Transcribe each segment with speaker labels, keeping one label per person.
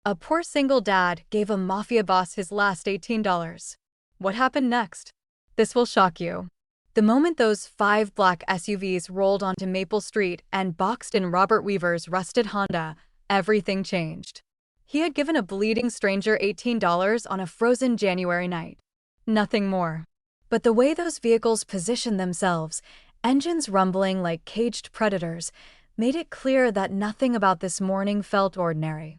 Speaker 1: A poor single dad gave a mafia boss his last $18. What happened next? This will shock you. The moment those 5 black SUVs rolled onto Maple Street and boxed in Robert Weaver's rusted Honda, everything changed. He had given a bleeding stranger $18 on a frozen January night. Nothing more. But the way those vehicles positioned themselves, engines rumbling like caged predators, made it clear that nothing about this morning felt ordinary.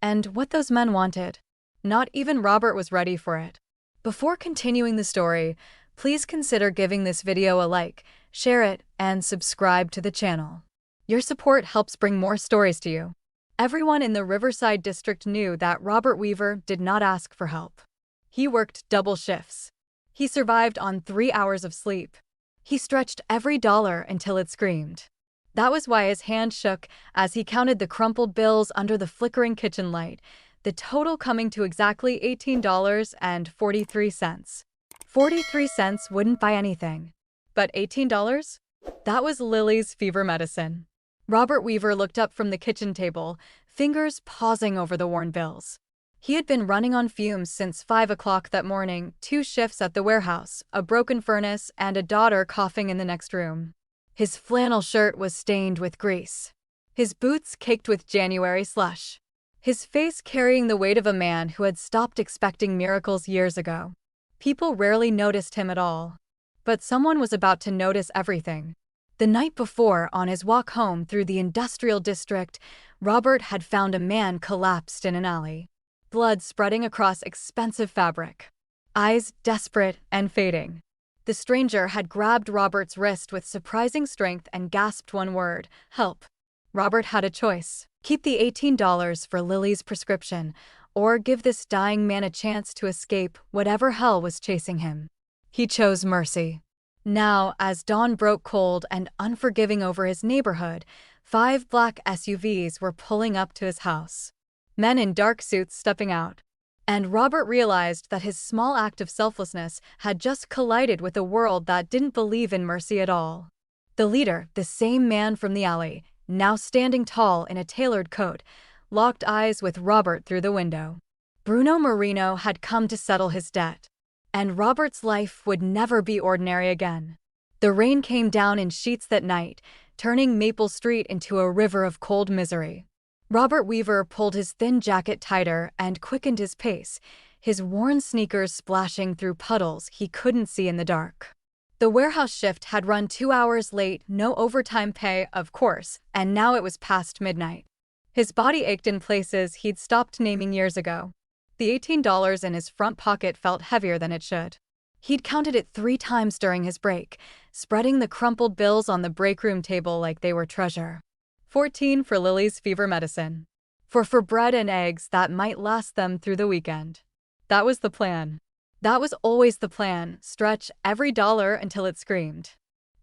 Speaker 1: And what those men wanted, not even Robert was ready for it. Before continuing the story, please consider giving this video a like, share it, and subscribe to the channel. Your support helps bring more stories to you. Everyone in the Riverside district knew that Robert Weaver did not ask for help. He worked double shifts. He survived on 3 hours of sleep. He stretched every dollar until it screamed. That was why his hand shook as he counted the crumpled bills under the flickering kitchen light, the total coming to exactly $18.43. 43 cents wouldn't buy anything. But $18? That was Lily's fever medicine. Robert Weaver looked up from the kitchen table, fingers pausing over the worn bills. He had been running on fumes since 5 o'clock that morning, 2 shifts at the warehouse, a broken furnace, and a daughter coughing in the next room. His flannel shirt was stained with grease. His boots caked with January slush. His face carrying the weight of a man who had stopped expecting miracles years ago. People rarely noticed him at all. But someone was about to notice everything. The night before, on his walk home through the industrial district, Robert had found a man collapsed in an alley. Blood spreading across expensive fabric. Eyes desperate and fading. The stranger had grabbed Robert's wrist with surprising strength and gasped one word, "Help." Robert had a choice. Keep the $18 for Lily's prescription, or give this dying man a chance to escape whatever hell was chasing him. He chose mercy. Now, as dawn broke cold and unforgiving over his neighborhood, 5 black SUVs were pulling up to his house. Men in dark suits stepping out. And Robert realized that his small act of selflessness had just collided with a world that didn't believe in mercy at all. The leader, the same man from the alley, now standing tall in a tailored coat, locked eyes with Robert through the window. Bruno Marino had come to settle his debt. And Robert's life would never be ordinary again. The rain came down in sheets that night, turning Maple Street into a river of cold misery. Robert Weaver pulled his thin jacket tighter and quickened his pace, his worn sneakers splashing through puddles he couldn't see in the dark. The warehouse shift had run 2 hours late, no overtime pay, of course, and now it was past midnight. His body ached in places he'd stopped naming years ago. The $18 in his front pocket felt heavier than it should. He'd counted it 3 times during his break, spreading the crumpled bills on the break room table like they were treasure. 14 for Lily's fever medicine. For bread and eggs that might last them through the weekend. That was the plan. That was always the plan, stretch every dollar until it screamed.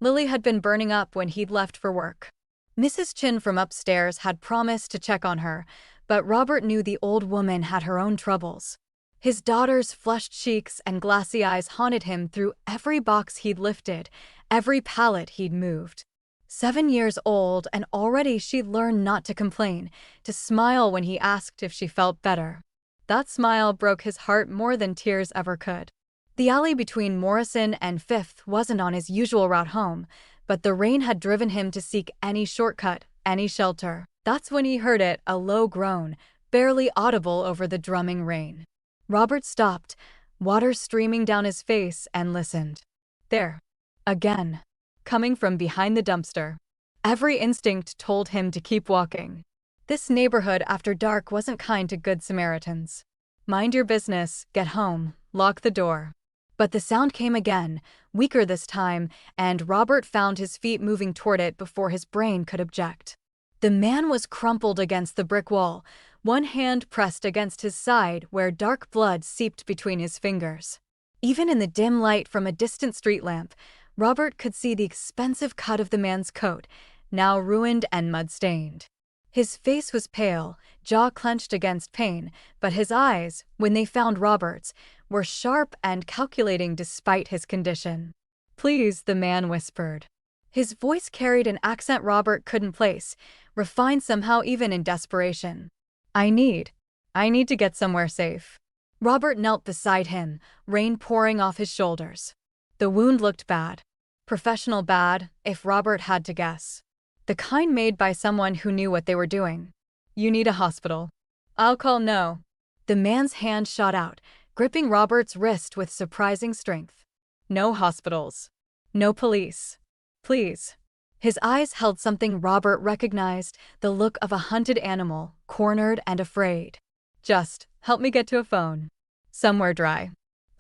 Speaker 1: Lily had been burning up when he'd left for work. Mrs. Chin from upstairs had promised to check on her, but Robert knew the old woman had her own troubles. His daughter's flushed cheeks and glassy eyes haunted him through every box he'd lifted, every pallet he'd moved. 7 years old, and already she'd learned not to complain, to smile when he asked if she felt better. That smile broke his heart more than tears ever could. The alley between Morrison and 5th wasn't on his usual route home, but the rain had driven him to seek any shortcut, any shelter. That's when he heard it, a low groan, barely audible over the drumming rain. Robert stopped, water streaming down his face, and listened. There. Again. Coming from behind the dumpster. Every instinct told him to keep walking. This neighborhood after dark wasn't kind to good Samaritans. Mind your business, get home, lock the door. But the sound came again, weaker this time, and Robert found his feet moving toward it before his brain could object. The man was crumpled against the brick wall, one hand pressed against his side where dark blood seeped between his fingers. Even in the dim light from a distant street lamp, Robert could see the expensive cut of the man's coat, now ruined and mud-stained. His face was pale, jaw clenched against pain, but his eyes, when they found Robert's, were sharp and calculating despite his condition. "Please," the man whispered. His voice carried an accent Robert couldn't place, refined somehow even in desperation. "I need I need to get somewhere safe. Robert knelt beside him, rain pouring off his shoulders. The wound looked bad. Professional bad, if Robert had to guess. The kind made by someone who knew what they were doing. You need a hospital. I'll call no. The man's hand shot out, gripping Robert's wrist with surprising strength. No hospitals. No police. Please. His eyes held something Robert recognized, the look of a hunted animal, cornered and afraid. Just help me get to a phone. Somewhere dry.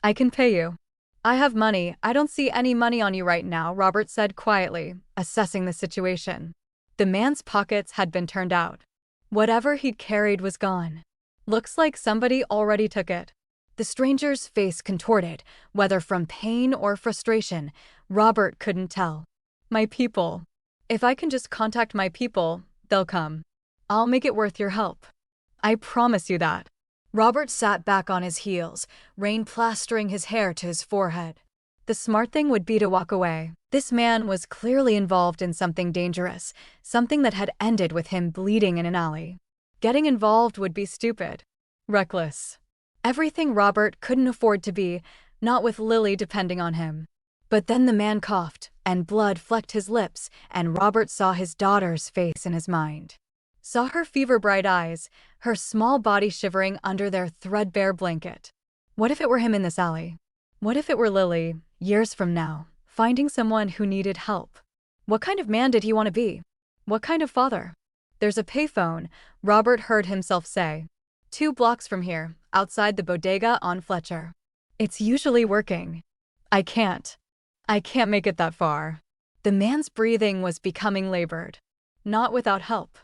Speaker 1: I can pay you. I have money. I don't see any money on you right now, Robert said quietly, assessing the situation. The man's pockets had been turned out. Whatever he'd carried was gone. Looks like somebody already took it. The stranger's face contorted, whether from pain or frustration, Robert couldn't tell. My people. If I can just contact my people, they'll come. I'll make it worth your help. I promise you that. Robert sat back on his heels, rain plastering his hair to his forehead. The smart thing would be to walk away. This man was clearly involved in something dangerous, something that had ended with him bleeding in an alley. Getting involved would be stupid. Reckless. Everything Robert couldn't afford to be, not with Lily depending on him. But then the man coughed, and blood flecked his lips, and Robert saw his daughter's face in his mind. Saw her fever-bright eyes, her small body shivering under their threadbare blanket. What if it were him in this alley? What if it were Lily, years from now, finding someone who needed help? What kind of man did he want to be? What kind of father? There's a payphone, Robert heard himself say. 2 blocks from here, outside the bodega on Fletcher. It's usually working. I can't make it that far. The man's breathing was becoming labored. Not without help.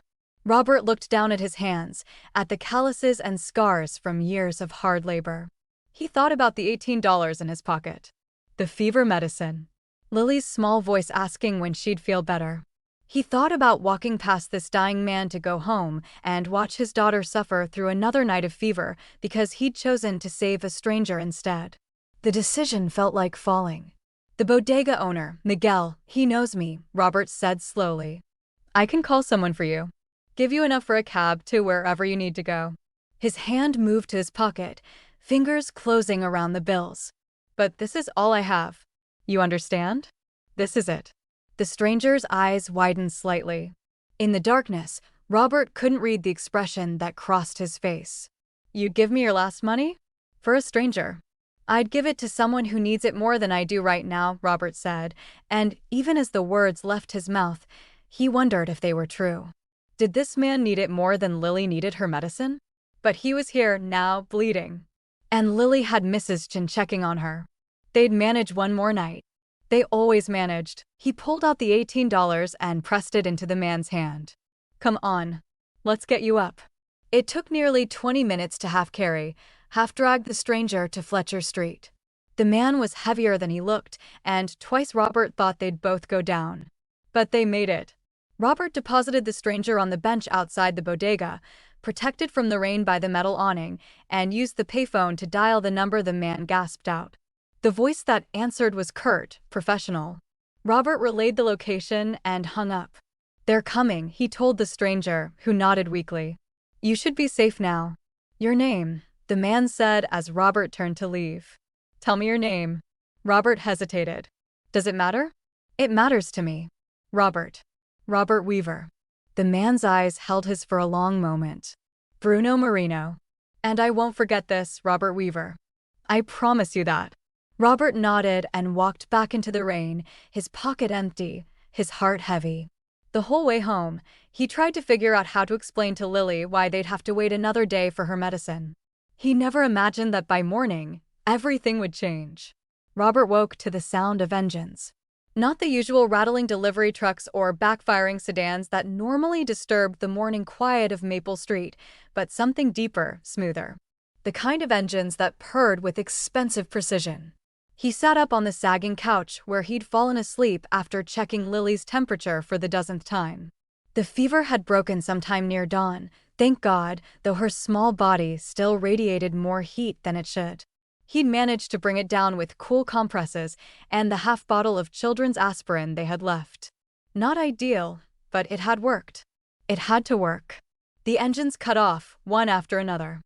Speaker 1: Robert looked down at his hands, at the calluses and scars from years of hard labor. He thought about the $18 in his pocket. The fever medicine. Lily's small voice asking when she'd feel better. He thought about walking past this dying man to go home and watch his daughter suffer through another night of fever because he'd chosen to save a stranger instead. The decision felt like falling. The bodega owner, Miguel, he knows me, Robert said slowly. I can call someone for you. Give you enough for a cab to wherever you need to go. His hand moved to his pocket, fingers closing around the bills. But this is all I have. You understand? This is it. The stranger's eyes widened slightly. In the darkness, Robert couldn't read the expression that crossed his face. You'd give me your last money? For a stranger. I'd give it to someone who needs it more than I do right now, Robert said, and even as the words left his mouth, he wondered if they were true. Did this man need it more than Lily needed her medicine? But he was here now, bleeding. And Lily had Mrs. Chin checking on her. They'd manage one more night. They always managed. He pulled out the $18 and pressed it into the man's hand. Come on. Let's get you up. It took nearly 20 minutes to half carry, half drag the stranger to Fletcher Street. The man was heavier than he looked, and twice Robert thought they'd both go down. But they made it. Robert deposited the stranger on the bench outside the bodega, protected from the rain by the metal awning, and used the payphone to dial the number the man gasped out. The voice that answered was curt, professional. Robert relayed the location and hung up. They're coming, he told the stranger, who nodded weakly. You should be safe now. Your name, the man said as Robert turned to leave. Tell me your name. Robert hesitated. Does it matter? It matters to me. Robert Weaver. The man's eyes held his for a long moment. Bruno Marino. And I won't forget this, Robert Weaver. I promise you that. Robert nodded and walked back into the rain, his pocket empty, his heart heavy. The whole way home, he tried to figure out how to explain to Lily why they'd have to wait another day for her medicine. He never imagined that by morning, everything would change. Robert woke to the sound of engines. Not the usual rattling delivery trucks or backfiring sedans that normally disturbed the morning quiet of Maple Street, but something deeper, smoother. The kind of engines that purred with expensive precision. He sat up on the sagging couch where he'd fallen asleep after checking Lily's temperature for the dozenth time. The fever had broken sometime near dawn, thank God, though her small body still radiated more heat than it should. He'd managed to bring it down with cool compresses and the half bottle of children's aspirin they had left. Not ideal, but it had worked. It had to work. The engines cut off, one after another.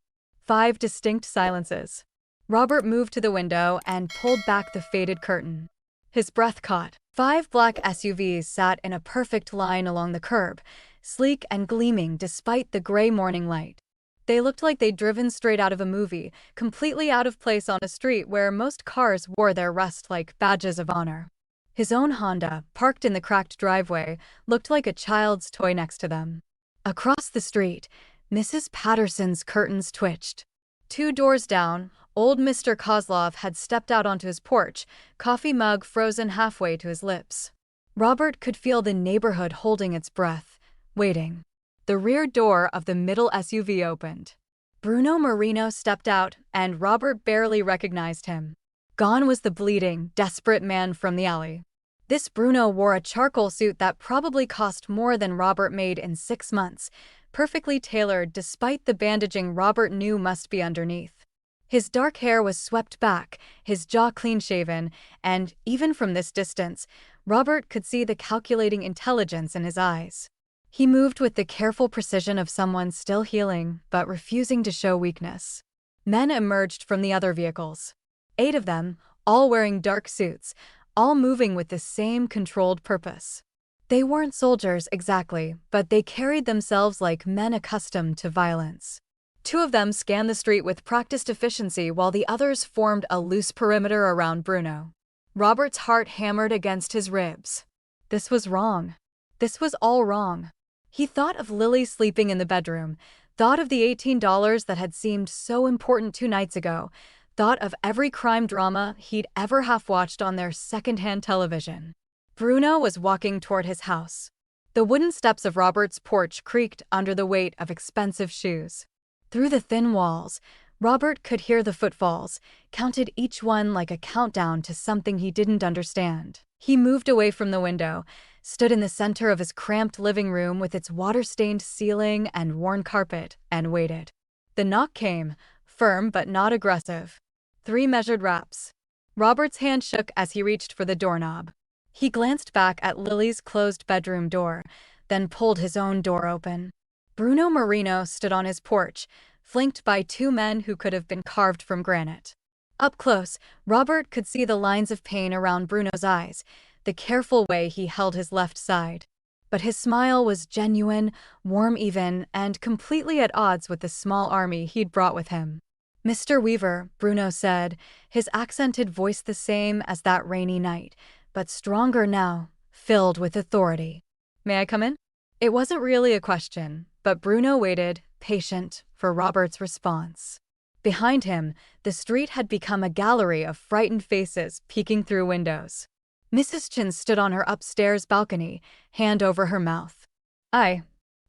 Speaker 1: 5 distinct silences. Robert moved to the window and pulled back the faded curtain. His breath caught. 5 black SUVs sat in a perfect line along the curb, sleek and gleaming despite the gray morning light. They looked like they'd driven straight out of a movie, completely out of place on a street where most cars wore their rust like badges of honor. His own Honda, parked in the cracked driveway, looked like a child's toy next to them. Across the street, Mrs. Patterson's curtains twitched. 2 doors down, old Mr. Kozlov had stepped out onto his porch, coffee mug frozen halfway to his lips. Robert could feel the neighborhood holding its breath, waiting. The rear door of the middle SUV opened. Bruno Marino stepped out, and Robert barely recognized him. Gone was the bleeding, desperate man from the alley. This Bruno wore a charcoal suit that probably cost more than Robert made in 6 months, perfectly tailored despite the bandaging Robert knew must be underneath. His dark hair was swept back, his jaw clean-shaven, and, even from this distance, Robert could see the calculating intelligence in his eyes. He moved with the careful precision of someone still healing, but refusing to show weakness. Men emerged from the other vehicles. 8 of them, all wearing dark suits, all moving with the same controlled purpose. They weren't soldiers exactly, but they carried themselves like men accustomed to violence. 2 of them scanned the street with practiced efficiency while the others formed a loose perimeter around Bruno. Robert's heart hammered against his ribs. This was wrong. This was all wrong. He thought of Lily sleeping in the bedroom, thought of the $18 that had seemed so important 2 nights ago, thought of every crime drama he'd ever half-watched on their second-hand television. Bruno was walking toward his house. The wooden steps of Robert's porch creaked under the weight of expensive shoes. Through the thin walls, Robert could hear the footfalls, counted each one like a countdown to something he didn't understand. He moved away from the window, stood in the center of his cramped living room with its water-stained ceiling and worn carpet, and waited. The knock came, firm but not aggressive. 3 measured raps. Robert's hand shook as he reached for the doorknob. He glanced back at Lily's closed bedroom door, then pulled his own door open. Bruno Marino stood on his porch, flanked by 2 men who could have been carved from granite. Up close, Robert could see the lines of pain around Bruno's eyes, the careful way he held his left side. But his smile was genuine, warm even, and completely at odds with the small army he'd brought with him. "Mr. Weaver," Bruno said, his accented voice the same as that rainy night, but stronger now, filled with authority. "May I come in?" It wasn't really a question, but Bruno waited, patient, for Robert's response. Behind him, the street had become a gallery of frightened faces peeking through windows. Mrs. Chin stood on her upstairs balcony, hand over her mouth.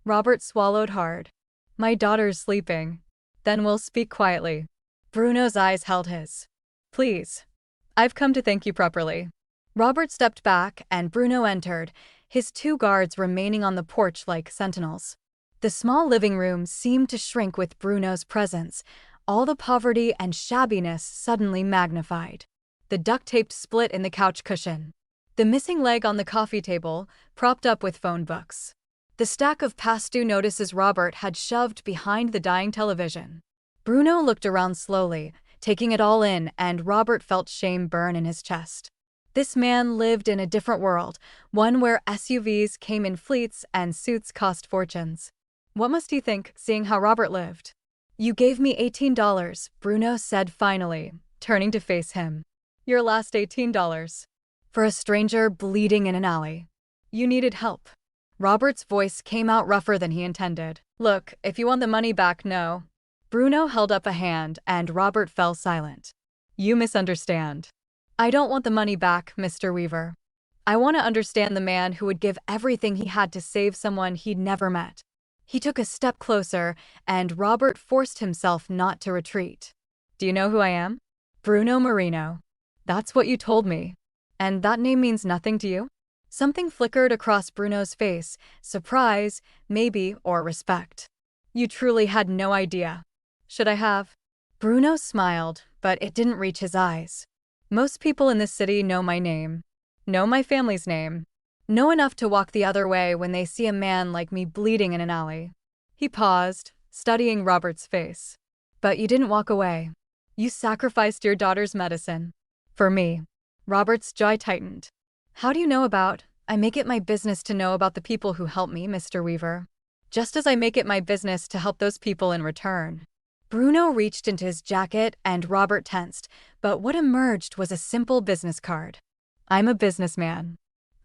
Speaker 1: Robert swallowed hard. "My daughter's sleeping. Then we'll speak quietly." Bruno's eyes held his. "Please. I've come to thank you properly." Robert stepped back and Bruno entered, his 2 guards remaining on the porch like sentinels. The small living room seemed to shrink with Bruno's presence, all the poverty and shabbiness suddenly magnified. The duct-taped split in the couch cushion. The missing leg on the coffee table, propped up with phone books. The stack of past-due notices Robert had shoved behind the dying television. Bruno looked around slowly, taking it all in, and Robert felt shame burn in his chest. This man lived in a different world, one where SUVs came in fleets and suits cost fortunes. What must he think, seeing how Robert lived? "You gave me $18, Bruno said finally, turning to face him. "Your last $18. For a stranger bleeding in an alley. You needed help." Robert's voice came out rougher than he intended. "Look, if you want the money back, no." Bruno held up a hand, and Robert fell silent. "You misunderstand. I don't want the money back, Mr. Weaver. I want to understand the man who would give everything he had to save someone he'd never met." He took a step closer, and Robert forced himself not to retreat. "Do you know who I am?" "Bruno Marino." "That's what you told me. And that name means nothing to you?" Something flickered across Bruno's face, surprise, maybe, or respect. "You truly had no idea. Should I have?" Bruno smiled, but it didn't reach his eyes. "Most people in this city know my name. Know my family's name. Know enough to walk the other way when they see a man like me bleeding in an alley." He paused, studying Robert's face. But you didn't walk away. You sacrificed your daughter's medicine. For me. Robert's jaw tightened. How do you know about? I make it my business to know about the people who help me, Mr. Weaver. Just as I make it my business to help those people in return. Bruno reached into his jacket and Robert tensed, but what emerged was a simple business card. I'm a businessman.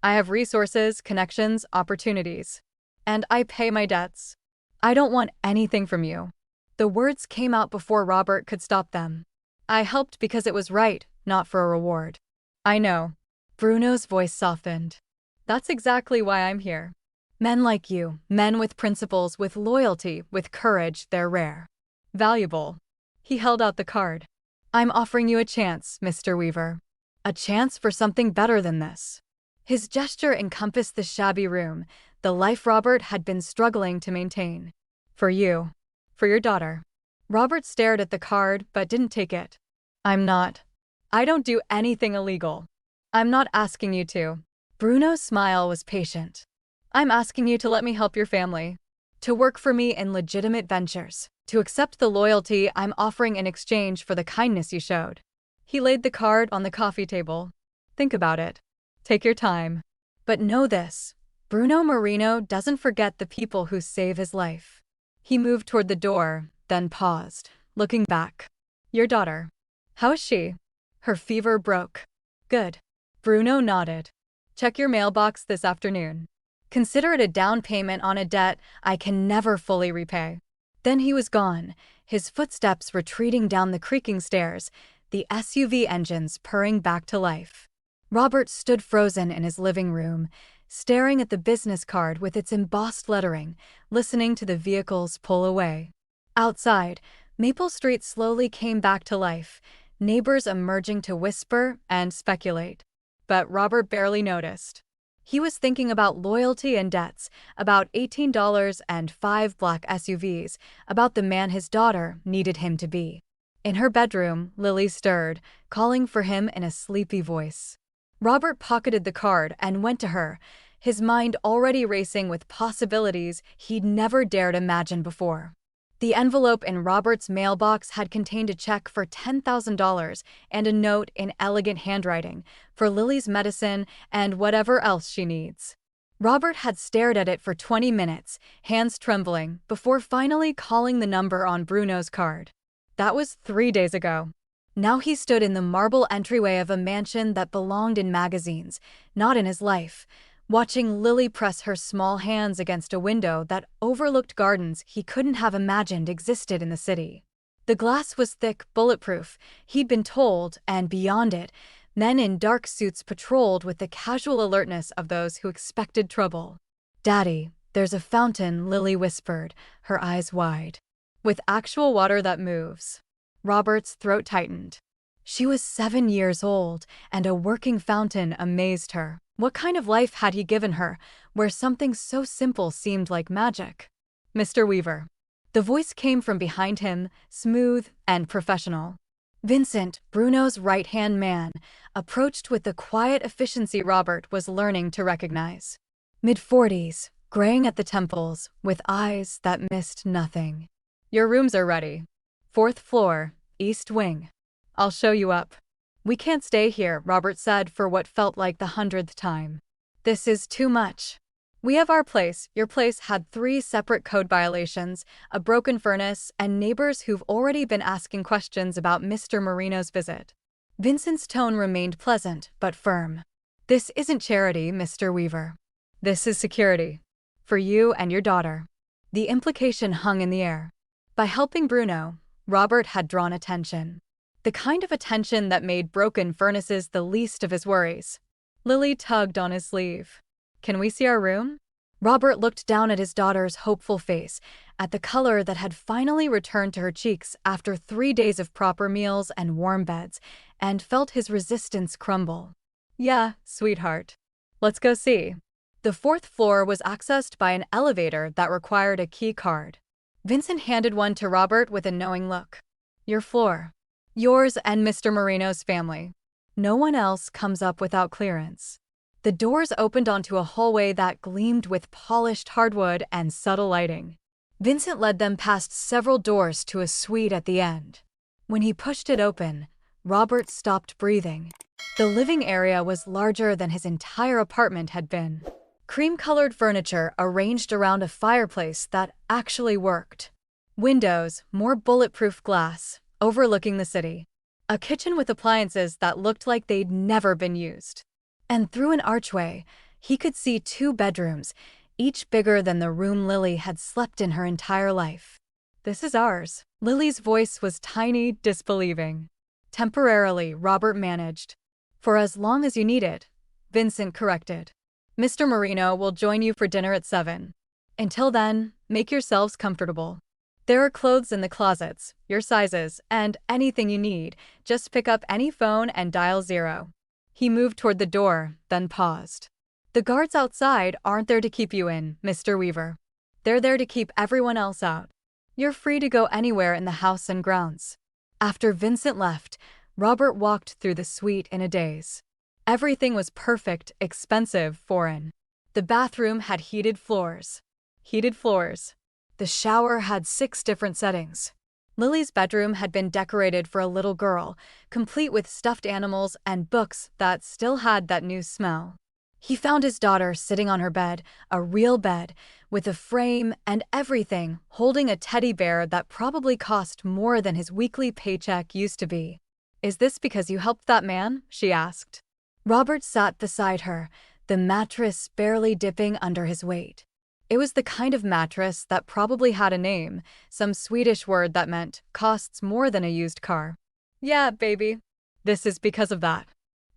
Speaker 1: I have resources, connections, opportunities. And I pay my debts. I don't want anything from you. The words came out before Robert could stop them. I helped because it was right, not for a reward. I know. Bruno's voice softened. That's exactly why I'm here. Men like you, men with principles, with loyalty, with courage, they're rare. Valuable. He held out the card. I'm offering you a chance, Mr. Weaver. A chance for something better than this. His gesture encompassed the shabby room, the life Robert had been struggling to maintain. For you. For your daughter. Robert stared at the card but didn't take it. I don't do anything illegal. I'm not asking you to. Bruno's smile was patient. I'm asking you to let me help your family. To work for me in legitimate ventures. To accept the loyalty I'm offering in exchange for the kindness you showed. He laid the card on the coffee table. Think about it. Take your time. But know this. Bruno Marino doesn't forget the people who save his life. He moved toward the door, then paused, looking back. Your daughter. How is she? Her fever broke. Good. Bruno nodded. Check your mailbox this afternoon. Consider it a down payment on a debt I can never fully repay. Then he was gone, his footsteps retreating down the creaking stairs, the SUV engines purring back to life. Robert stood frozen in his living room, staring at the business card with its embossed lettering, listening to the vehicles pull away. Outside, Maple Street slowly came back to life, neighbors emerging to whisper and speculate. But Robert barely noticed. He was thinking about loyalty and debts, about $18 and 5 black SUVs, about the man his daughter needed him to be. In her bedroom, Lily stirred, calling for him in a sleepy voice. Robert pocketed the card and went to her, his mind already racing with possibilities he'd never dared imagine before. The envelope in Robert's mailbox had contained a check for $10,000 and a note in elegant handwriting for Lily's medicine and whatever else she needs. Robert had stared at it for 20 minutes, hands trembling, before finally calling the number on Bruno's card. That was 3 days ago. Now he stood in the marble entryway of a mansion that belonged in magazines, not in his life, watching Lily press her small hands against a window that overlooked gardens he couldn't have imagined existed in the city. The glass was thick, bulletproof, he'd been told, and beyond it, men in dark suits patrolled with the casual alertness of those who expected trouble. "Daddy, there's a fountain," Lily whispered, her eyes wide. "With actual water that moves." Robert's throat tightened. She was 7 years old, and a working fountain amazed her. What kind of life had he given her, where something so simple seemed like magic? "Mr. Weaver." The voice came from behind him, smooth and professional. Vincent, Bruno's right-hand man, approached with the quiet efficiency Robert was learning to recognize. Mid-40s, graying at the temples, with eyes that missed nothing. "Your rooms are ready. 4th floor, East Wing. I'll show you up." "We can't stay here," Robert said for what felt like the 100th time. "This is too much. We have our place." Your place had 3 separate code violations, a broken furnace, and neighbors who've already been asking questions about Mr. Marino's visit. Vincent's tone remained pleasant but firm. "This isn't charity, Mr. Weaver. This is security. For you and your daughter." The implication hung in the air. By helping Bruno, Robert had drawn attention. The kind of attention that made broken furnaces the least of his worries. Lily tugged on his sleeve. "Can we see our room?" Robert looked down at his daughter's hopeful face, at the color that had finally returned to her cheeks after 3 days of proper meals and warm beds, and felt his resistance crumble. "Yeah, sweetheart. Let's go see." The 4th floor was accessed by an elevator that required a key card. Vincent handed one to Robert with a knowing look. "Your floor. Yours and Mr. Marino's family. No one else comes up without clearance." The doors opened onto a hallway that gleamed with polished hardwood and subtle lighting. Vincent led them past several doors to a suite at the end. When he pushed it open, Robert stopped breathing. The living area was larger than his entire apartment had been. Cream-colored furniture arranged around a fireplace that actually worked. Windows, more bulletproof glass, overlooking the city. A kitchen with appliances that looked like they'd never been used. And through an archway, he could see 2 bedrooms, each bigger than the room Lily had slept in her entire life. "This is ours." Lily's voice was tiny, disbelieving. Temporarily, Robert managed. "For as long as you need it," Vincent corrected. "Mr. Marino will join you for dinner at 7. Until then, make yourselves comfortable. There are clothes in the closets, your sizes, and anything you need. Just pick up any phone and dial 0. He moved toward the door, then paused. "The guards outside aren't there to keep you in, Mr. Weaver. They're there to keep everyone else out. You're free to go anywhere in the house and grounds." After Vincent left, Robert walked through the suite in a daze. Everything was perfect, expensive, foreign. The bathroom had heated floors. Heated floors. The shower had 6 different settings. Lily's bedroom had been decorated for a little girl, complete with stuffed animals and books that still had that new smell. He found his daughter sitting on her bed, a real bed, with a frame and everything, holding a teddy bear that probably cost more than his weekly paycheck used to be. "Is this because you helped that man?" she asked. Robert sat beside her, the mattress barely dipping under his weight. It was the kind of mattress that probably had a name, some Swedish word that meant costs more than a used car. "Yeah, baby. This is because of that.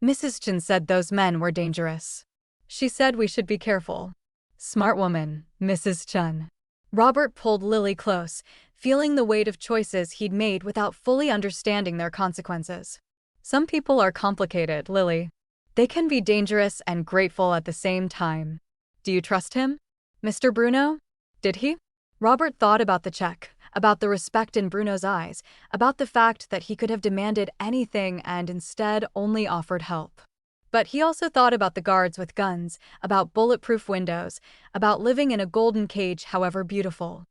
Speaker 1: Mrs. Chen said those men were dangerous. She said we should be careful." Smart woman, Mrs. Chen. Robert pulled Lily close, feeling the weight of choices he'd made without fully understanding their consequences. "Some people are complicated, Lily. They can be dangerous and grateful at the same time. Do you trust him? Mr. Bruno? Did he?" Robert thought about the check, about the respect in Bruno's eyes, about the fact that he could have demanded anything and instead only offered help. But he also thought about the guards with guns, about bulletproof windows, about living in a golden cage, however beautiful.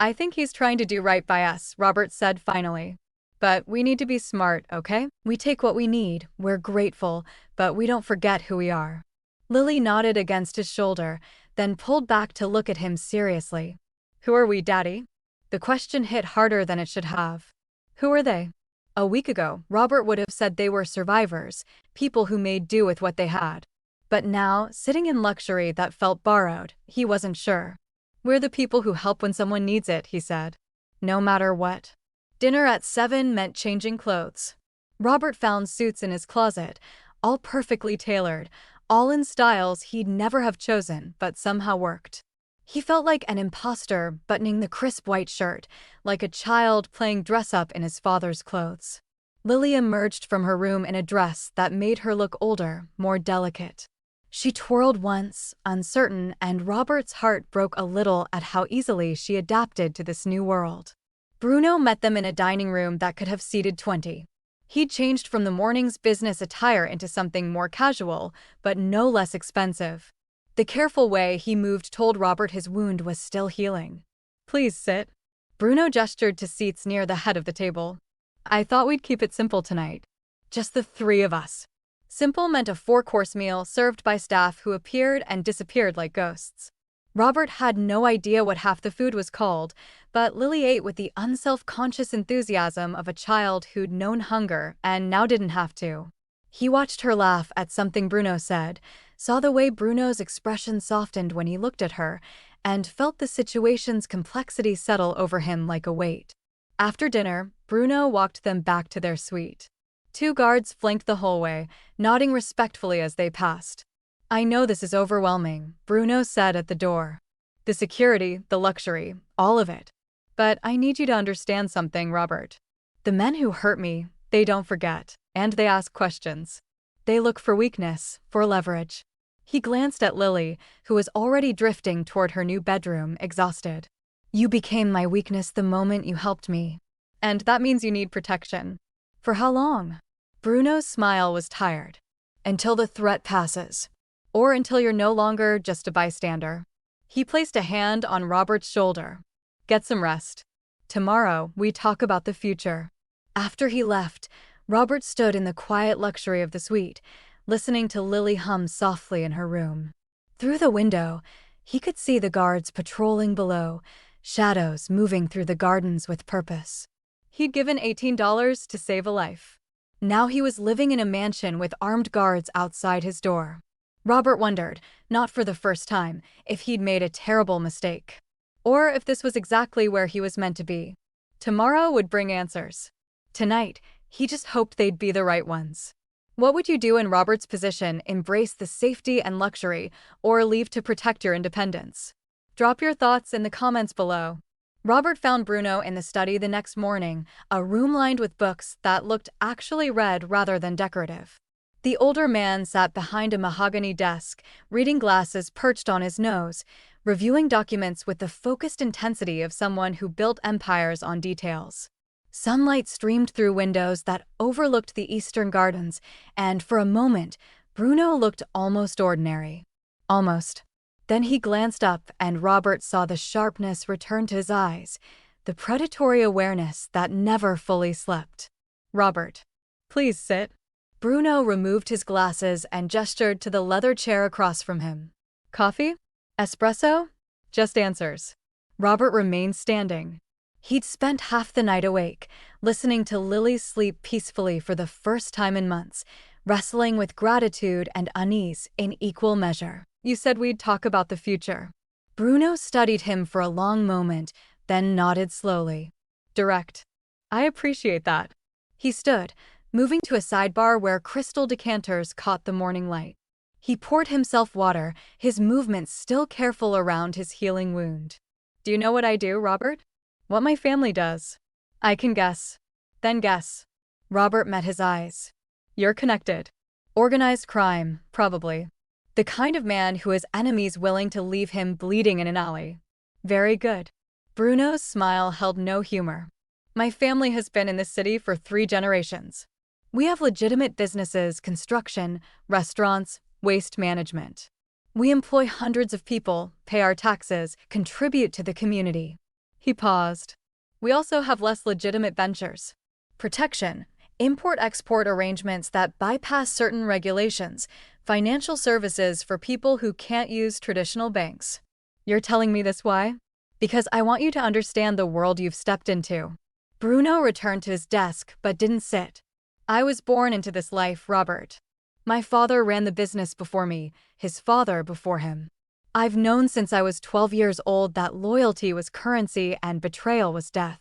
Speaker 1: "I think he's trying to do right by us," Robert said finally. "But we need to be smart, okay? We take what we need, we're grateful, but we don't forget who we are." Lily nodded against his shoulder, then pulled back to look at him seriously. "Who are we, Daddy?" The question hit harder than it should have. Who are they? A week ago, Robert would have said they were survivors, people who made do with what they had. But now, sitting in luxury that felt borrowed, he wasn't sure. "We're the people who help when someone needs it," he said. "No matter what." Dinner at 7 meant changing clothes. Robert found suits in his closet, all perfectly tailored, all in styles he'd never have chosen, but somehow worked. He felt like an imposter buttoning the crisp white shirt, like a child playing dress-up in his father's clothes. Lily emerged from her room in a dress that made her look older, more delicate. She twirled once, uncertain, and Robert's heart broke a little at how easily she adapted to this new world. Bruno met them in a dining room that could have seated 20. He'd changed from the morning's business attire into something more casual, but no less expensive. The careful way he moved told Robert his wound was still healing. "Please sit." Bruno gestured to seats near the head of the table. "I thought we'd keep it simple tonight. Just the 3 of us." Simple meant a 4-course meal served by staff who appeared and disappeared like ghosts. Robert had no idea what half the food was called, but Lily ate with the unself-conscious enthusiasm of a child who'd known hunger and now didn't have to. He watched her laugh at something Bruno said, saw the way Bruno's expression softened when he looked at her, and felt the situation's complexity settle over him like a weight. After dinner, Bruno walked them back to their suite. 2 guards flanked the hallway, nodding respectfully as they passed. "I know this is overwhelming," Bruno said at the door. "The security, the luxury, all of it. But I need you to understand something, Robert. The men who hurt me, they don't forget, and they ask questions. They look for weakness, for leverage." He glanced at Lily, who was already drifting toward her new bedroom, exhausted. "You became my weakness the moment you helped me. And that means you need protection. For how long?" Bruno's smile was tired. "Until the threat passes. Or until you're no longer just a bystander." He placed a hand on Robert's shoulder. Get some rest. Tomorrow, we talk about the future." After he left, Robert stood in the quiet luxury of the suite, listening to Lily hum softly in her room. Through the window, he could see the guards patrolling below, shadows moving through the gardens with purpose. He'd given $18 to save a life. Now he was living in a mansion with armed guards outside his door. Robert wondered, not for the first time, if he'd made a terrible mistake. Or if this was exactly where he was meant to be. Tomorrow would bring answers. Tonight, he just hoped they'd be the right ones. What would you do in Robert's position? Embrace the safety and luxury, or leave to protect your independence? Drop your thoughts in the comments below. Robert found Bruno in the study the next morning, a room lined with books that looked actually read rather than decorative. The older man sat behind a mahogany desk, reading glasses perched on his nose, reviewing documents with the focused intensity of someone who built empires on details. Sunlight streamed through windows that overlooked the eastern gardens, and for a moment, Bruno looked almost ordinary. Almost. Then he glanced up, and Robert saw the sharpness return to his eyes, the predatory awareness that never fully slept. "Robert, please sit." Bruno removed his glasses and gestured to the leather chair across from him. "Coffee? Espresso? Just answers." Robert remained standing. He'd spent half the night awake, listening to Lily sleep peacefully for the first time in months, wrestling with gratitude and unease in equal measure. "You said we'd talk about the future." Bruno studied him for a long moment, then nodded slowly. "Direct. I appreciate that." He stood, moving to a sidebar where crystal decanters caught the morning light. He poured himself water, his movements still careful around his healing wound. "Do you know what I do, Robert? What my family does?" "I can guess." "Then guess." Robert met his eyes. "You're connected. Organized crime, probably. The kind of man who has enemies willing to leave him bleeding in an alley." "Very good." Bruno's smile held no humor. "My family has been in this city for 3 generations. We have legitimate businesses, construction, restaurants, waste management. We employ hundreds of people, pay our taxes, contribute to the community." He paused. "We also have less legitimate ventures. Protection, import-export arrangements that bypass certain regulations, financial services for people who can't use traditional banks." "You're telling me this why?" "Because I want you to understand the world you've stepped into." Bruno returned to his desk but didn't sit. "I was born into this life, Robert. My father ran the business before me, his father before him. I've known since I was 12 years old that loyalty was currency and betrayal was death.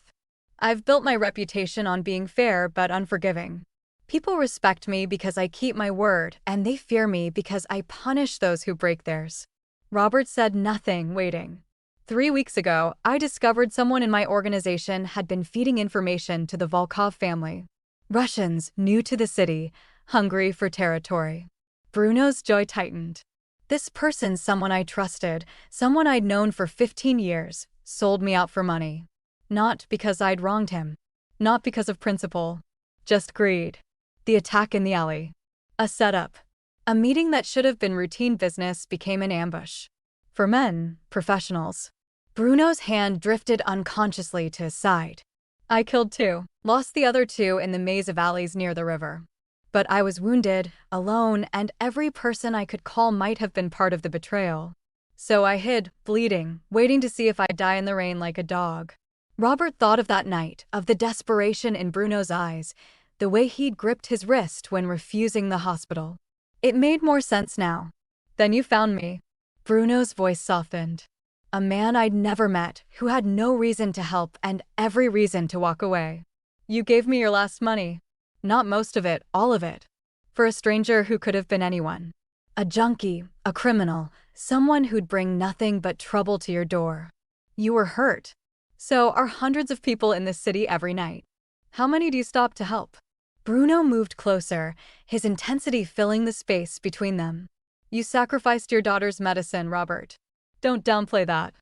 Speaker 1: I've built my reputation on being fair but unforgiving. People respect me because I keep my word, and they fear me because I punish those who break theirs." Robert said nothing, waiting. 3 weeks ago, I discovered someone in my organization had been feeding information to the Volkov family. Russians, new to the city, hungry for territory. Bruno's jaw tightened. This person, someone I trusted, someone I'd known for 15 years, sold me out for money. Not because I'd wronged him. Not because of principle. Just greed. The attack in the alley. A setup. A meeting that should have been routine business became an ambush. For men, professionals. Bruno's hand drifted unconsciously to his side. "I killed 2, lost the other 2 in the maze of alleys near the river. But I was wounded, alone, and every person I could call might have been part of the betrayal. So I hid, bleeding, waiting to see if I'd die in the rain like a dog." Robert thought of that night, of the desperation in Bruno's eyes, the way he'd gripped his wrist when refusing the hospital. It made more sense now. "Then you found me." Bruno's voice softened. "A man I'd never met, who had no reason to help and every reason to walk away. You gave me your last money. Not most of it, all of it. For a stranger who could have been anyone. A junkie, a criminal, someone who'd bring nothing but trouble to your door. You were hurt. So are hundreds of people in this city every night. How many do you stop to help?" Bruno moved closer, his intensity filling the space between them. "You sacrificed your daughter's medicine, Robert. Don't downplay that.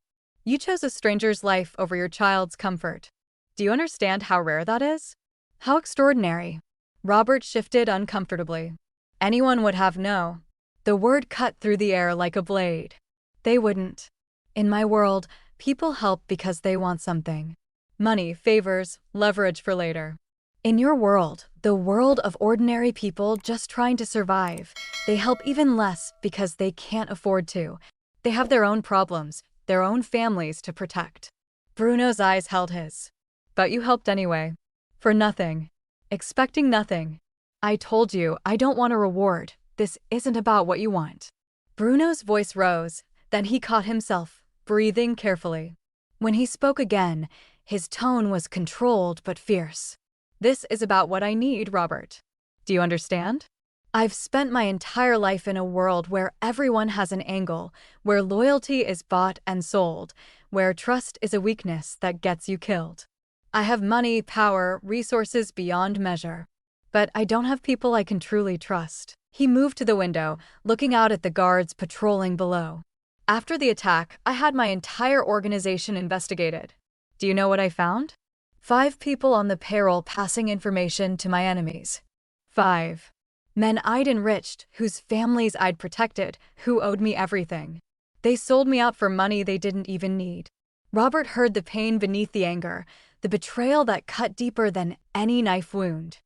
Speaker 1: You chose a stranger's life over your child's comfort. Do you understand how rare that is? How extraordinary?" Robert shifted uncomfortably. "Anyone would have no." The word cut through the air like a blade. "They wouldn't. In my world, People help because they want something. Money, favors, leverage for later. In your world, the world of ordinary people just trying to survive, they help even less because they can't afford to. They have their own problems, their own families to protect. Bruno's eyes held his. But you helped anyway. For nothing. Expecting nothing. I told you, I don't want a reward. This isn't about what you want. Bruno's voice rose, then he caught himself, breathing carefully. When he spoke again, his tone was controlled but fierce. This is about what I need, Robert. Do you understand? I've spent my entire life in a world where everyone has an angle, where loyalty is bought and sold, where trust is a weakness that gets you killed. I have money, power, resources beyond measure. But I don't have people I can truly trust. He moved to the window, looking out at the guards patrolling below. After the attack, I had my entire organization investigated. Do you know what I found? 5 people on the payroll passing information to my enemies. 5. Men I'd enriched, whose families I'd protected, who owed me everything. They sold me out for money they didn't even need. Robert heard the pain beneath the anger, the betrayal that cut deeper than any knife wound.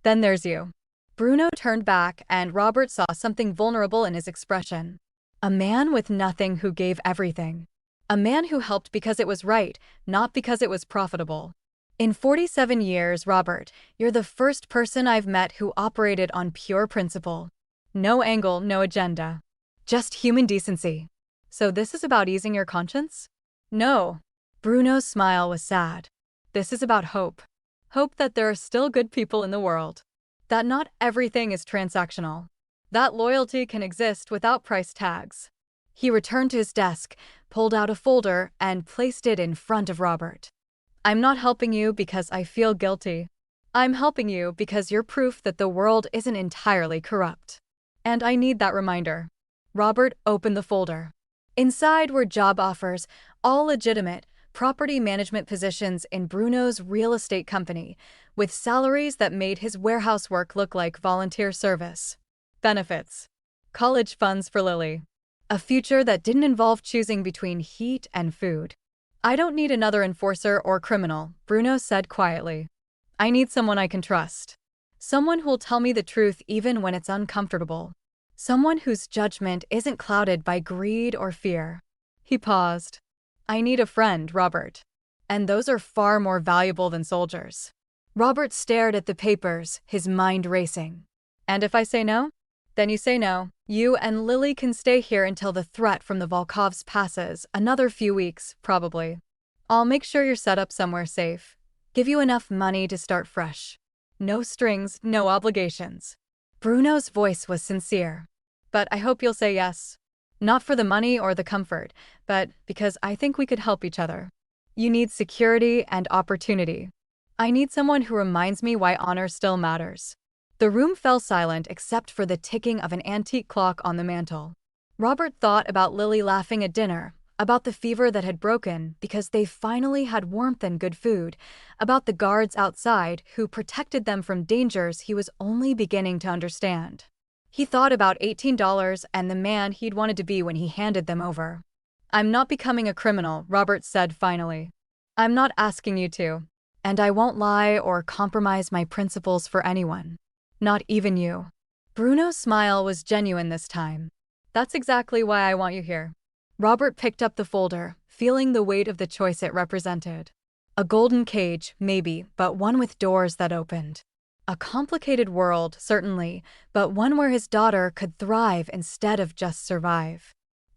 Speaker 1: Then there's you. Bruno turned back, and Robert saw something vulnerable in his expression. A man with nothing who gave everything. A man who helped because it was right, not because it was profitable. In 47 years, Robert, you're the first person I've met who operated on pure principle. No angle, no agenda. Just human decency. So this is about easing your conscience? No. Bruno's smile was sad. This is about hope. Hope that there are still good people in the world. That not everything is transactional. That loyalty can exist without price tags. He returned to his desk, pulled out a folder, and placed it in front of Robert. I'm not helping you because I feel guilty. I'm helping you because you're proof that the world isn't entirely corrupt. And I need that reminder. Robert opened the folder. Inside were job offers, all legitimate, property management positions in Bruno's real estate company, with salaries that made his warehouse work look like volunteer service. Benefits. College funds for Lily. A future that didn't involve choosing between heat and food. I don't need another enforcer or criminal, Bruno said quietly. I need someone I can trust. Someone who'll tell me the truth even when it's uncomfortable. Someone whose judgment isn't clouded by greed or fear. He paused. I need a friend, Robert. And those are far more valuable than soldiers. Robert stared at the papers, his mind racing. And if I say no? Then you say no. You and Lily can stay here until the threat from the Volkovs passes, another few weeks, probably. I'll make sure you're set up somewhere safe. Give you enough money to start fresh. No strings, no obligations. Bruno's voice was sincere. But I hope you'll say yes. Not for the money or the comfort, but because I think we could help each other. You need security and opportunity. I need someone who reminds me why honor still matters. The room fell silent except for the ticking of an antique clock on the mantel. Robert thought about Lily laughing at dinner, about the fever that had broken because they finally had warmth and good food, about the guards outside who protected them from dangers he was only beginning to understand. He thought about $18 and the man he'd wanted to be when he handed them over. I'm not becoming a criminal, Robert said finally. I'm not asking you to. And I won't lie or compromise my principles for anyone. Not even you. Bruno's smile was genuine this time. That's exactly why I want you here. Robert picked up the folder, feeling the weight of the choice it represented. A golden cage, maybe, but one with doors that opened. A complicated world, certainly, but one where his daughter could thrive instead of just survive.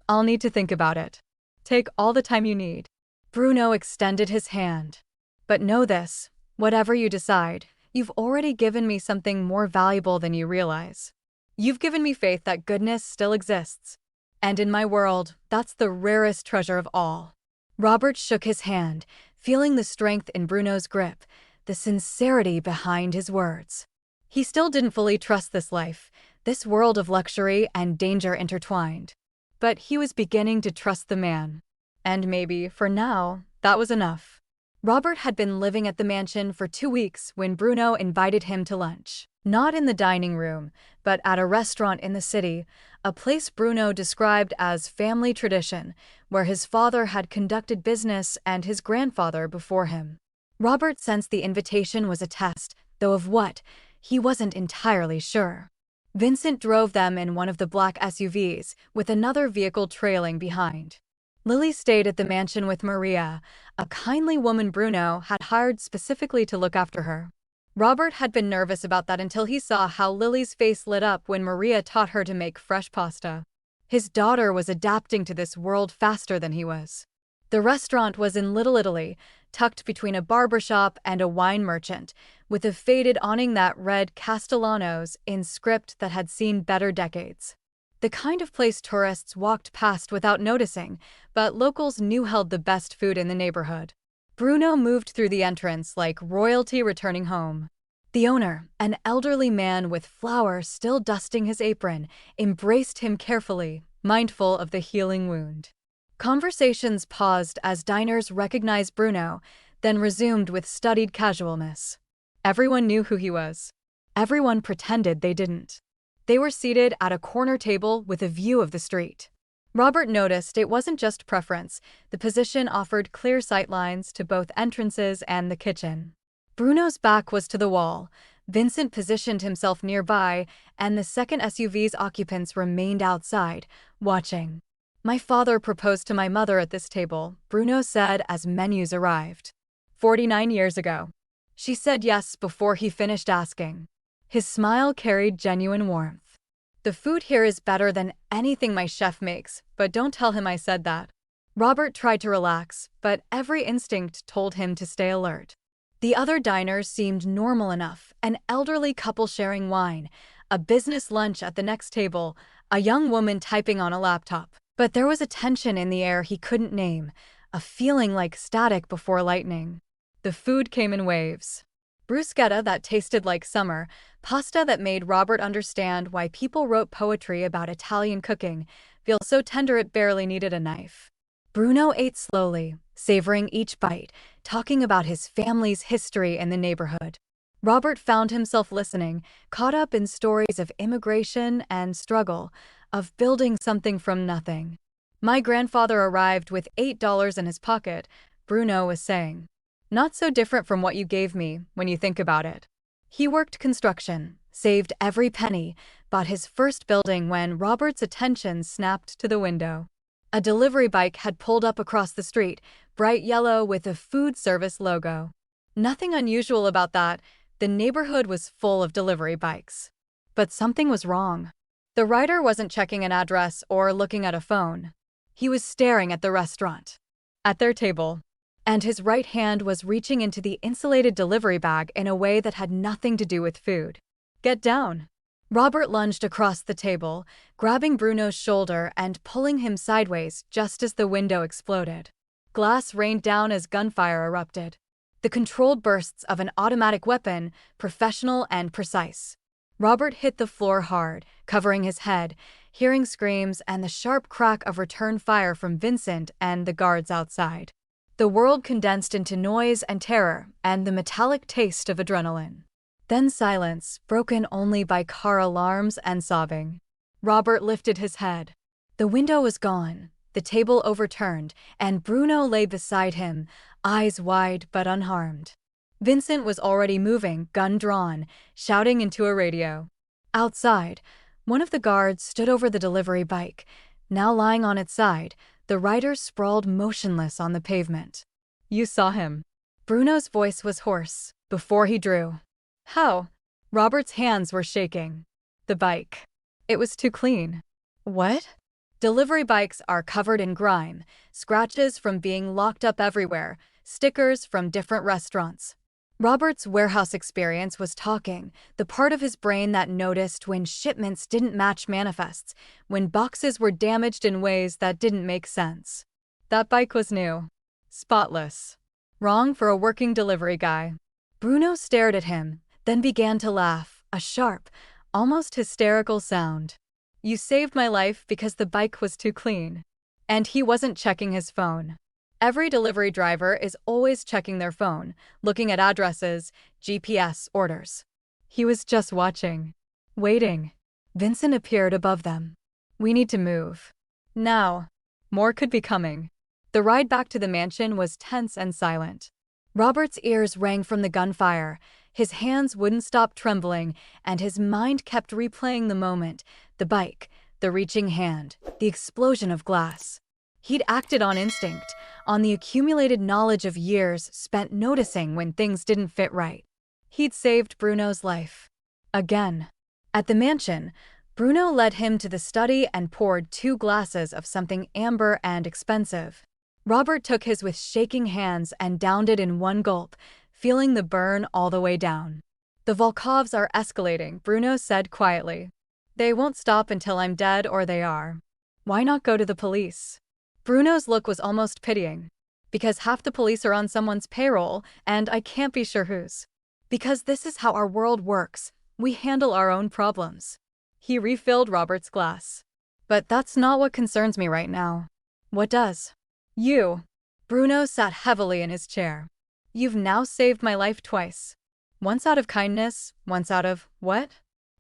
Speaker 1: I'll need to think about it. Take all the time you need. Bruno extended his hand. But know this, whatever you decide, you've already given me something more valuable than you realize. You've given me faith that goodness still exists. And in my world, that's the rarest treasure of all. Robert shook his hand, feeling the strength in Bruno's grip, the sincerity behind his words. He still didn't fully trust this life, this world of luxury and danger intertwined. But he was beginning to trust the man. And maybe, for now, that was enough. Robert had been living at the mansion for 2 weeks when Bruno invited him to lunch. Not in the dining room, but at a restaurant in the city, a place Bruno described as family tradition, where his father had conducted business and his grandfather before him. Robert sensed the invitation was a test, though of what, he wasn't entirely sure. Vincent drove them in one of the black SUVs, with another vehicle trailing behind. Lily stayed at the mansion with Maria, a kindly woman Bruno had hired specifically to look after her. Robert had been nervous about that until he saw how Lily's face lit up when Maria taught her to make fresh pasta. His daughter was adapting to this world faster than he was. The restaurant was in Little Italy, tucked between a barbershop and a wine merchant, with a faded awning that read Castellanos in script that had seen better decades. The kind of place tourists walked past without noticing, but locals knew held the best food in the neighborhood. Bruno moved through the entrance like royalty returning home. The owner, an elderly man with flour still dusting his apron, embraced him carefully, mindful of the healing wound. Conversations paused as diners recognized Bruno, then resumed with studied casualness. Everyone knew who he was. Everyone pretended they didn't. They were seated at a corner table with a view of the street. Robert noticed it wasn't just preference, the position offered clear sightlines to both entrances and the kitchen. Bruno's back was to the wall, Vincent positioned himself nearby, and the second SUV's occupants remained outside, watching. "My father proposed to my mother at this table," Bruno said as menus arrived. 49 years ago. She said yes before he finished asking. His smile carried genuine warmth. "The food here is better than anything my chef makes, but don't tell him I said that." Robert tried to relax, but every instinct told him to stay alert. The other diners seemed normal enough, an elderly couple sharing wine, a business lunch at the next table, a young woman typing on a laptop. But there was a tension in the air he couldn't name, a feeling like static before lightning. The food came in waves. Bruschetta that tasted like summer, pasta that made Robert understand why people wrote poetry about Italian cooking, feel so tender it barely needed a knife. Bruno ate slowly, savoring each bite, talking about his family's history in the neighborhood. Robert found himself listening, caught up in stories of immigration and struggle, of building something from nothing. "My grandfather arrived with $8 in his pocket," Bruno was saying. "Not so different from what you gave me, when you think about it. He worked construction, saved every penny, bought his first building when Robert's attention snapped to the window. A delivery bike had pulled up across the street, bright yellow with a food service logo. Nothing unusual about that, the neighborhood was full of delivery bikes. But something was wrong. The rider wasn't checking an address or looking at a phone. He was staring at the restaurant, at their table, and his right hand was reaching into the insulated delivery bag in a way that had nothing to do with food. "Get down." Robert lunged across the table, grabbing Bruno's shoulder and pulling him sideways just as the window exploded. Glass rained down as gunfire erupted. The controlled bursts of an automatic weapon, professional and precise. Robert hit the floor hard, covering his head, hearing screams and the sharp crack of return fire from Vincent and the guards outside. The world condensed into noise and terror and the metallic taste of adrenaline. Then silence, broken only by car alarms and sobbing. Robert lifted his head. The window was gone, the table overturned, and Bruno lay beside him, eyes wide but unharmed. Vincent was already moving, gun drawn, shouting into a radio. Outside, one of the guards stood over the delivery bike. Now lying on its side, the rider sprawled motionless on the pavement. "You saw him." Bruno's voice was hoarse, before he drew. "How?" Robert's hands were shaking. "The bike. It was too clean." "What?" Delivery bikes are covered in grime, scratches from being locked up everywhere, stickers from different restaurants. Robert's warehouse experience was talking, the part of his brain that noticed when shipments didn't match manifests, when boxes were damaged in ways that didn't make sense. That bike was new. Spotless. Wrong for a working delivery guy. Bruno stared at him, then began to laugh, a sharp, almost hysterical sound. "You saved my life because the bike was too clean." And he wasn't checking his phone. Every delivery driver is always checking their phone, looking at addresses, GPS orders. He was just watching. Waiting. Vincent appeared above them. We need to move. Now. More could be coming. The ride back to the mansion was tense and silent. Robert's ears rang from the gunfire, his hands wouldn't stop trembling, and his mind kept replaying the moment, the bike, the reaching hand, the explosion of glass. He'd acted on instinct, on the accumulated knowledge of years spent noticing when things didn't fit right. He'd saved Bruno's life. Again. At the mansion, Bruno led him to the study and poured 2 glasses of something amber and expensive. Robert took his with shaking hands and downed it in one gulp, feeling the burn all the way down. The Volkovs are escalating, Bruno said quietly. They won't stop until I'm dead or they are. Why not go to the police? Bruno's look was almost pitying. Because half the police are on someone's payroll, and I can't be sure whose. Because this is how our world works. We handle our own problems. He refilled Robert's glass. But that's not what concerns me right now. What does? You. Bruno sat heavily in his chair. You've now saved my life twice. Once out of kindness, once out of, what?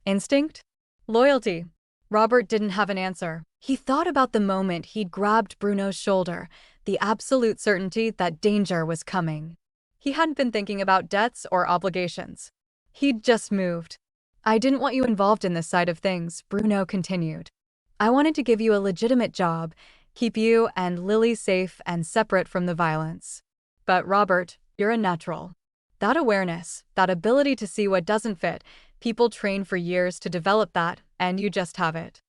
Speaker 1: Instinct? Loyalty. Robert didn't have an answer. He thought about the moment he'd grabbed Bruno's shoulder, the absolute certainty that danger was coming. He hadn't been thinking about debts or obligations. He'd just moved. I didn't want you involved in this side of things, Bruno continued. I wanted to give you a legitimate job, keep you and Lily safe and separate from the violence. But Robert, you're a natural. That awareness, that ability to see what doesn't fit, people train for years to develop that, and you just have it.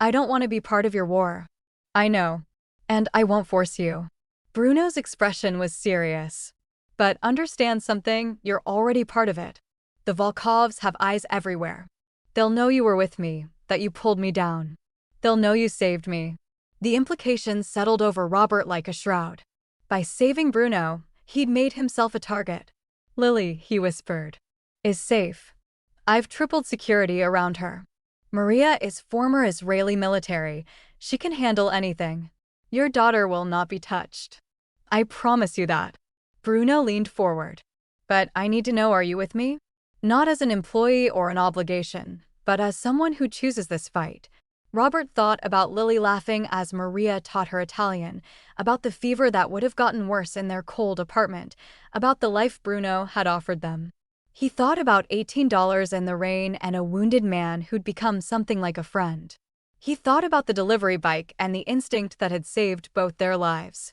Speaker 1: I don't want to be part of your war. I know. And I won't force you. Bruno's expression was serious. But understand something, you're already part of it. The Volkovs have eyes everywhere. They'll know you were with me, that you pulled me down. They'll know you saved me. The implications settled over Robert like a shroud. By saving Bruno, he'd made himself a target. Lily, he whispered, is safe. I've tripled security around her. Maria is former Israeli military. She can handle anything. Your daughter will not be touched. I promise you that. Bruno leaned forward. But I need to know, are you with me? Not as an employee or an obligation, but as someone who chooses this fight. Robert thought about Lily laughing as Maria taught her Italian, about the fever that would have gotten worse in their cold apartment, about the life Bruno had offered them. He thought about $18 in the rain and a wounded man who'd become something like a friend. He thought about the delivery bike and the instinct that had saved both their lives.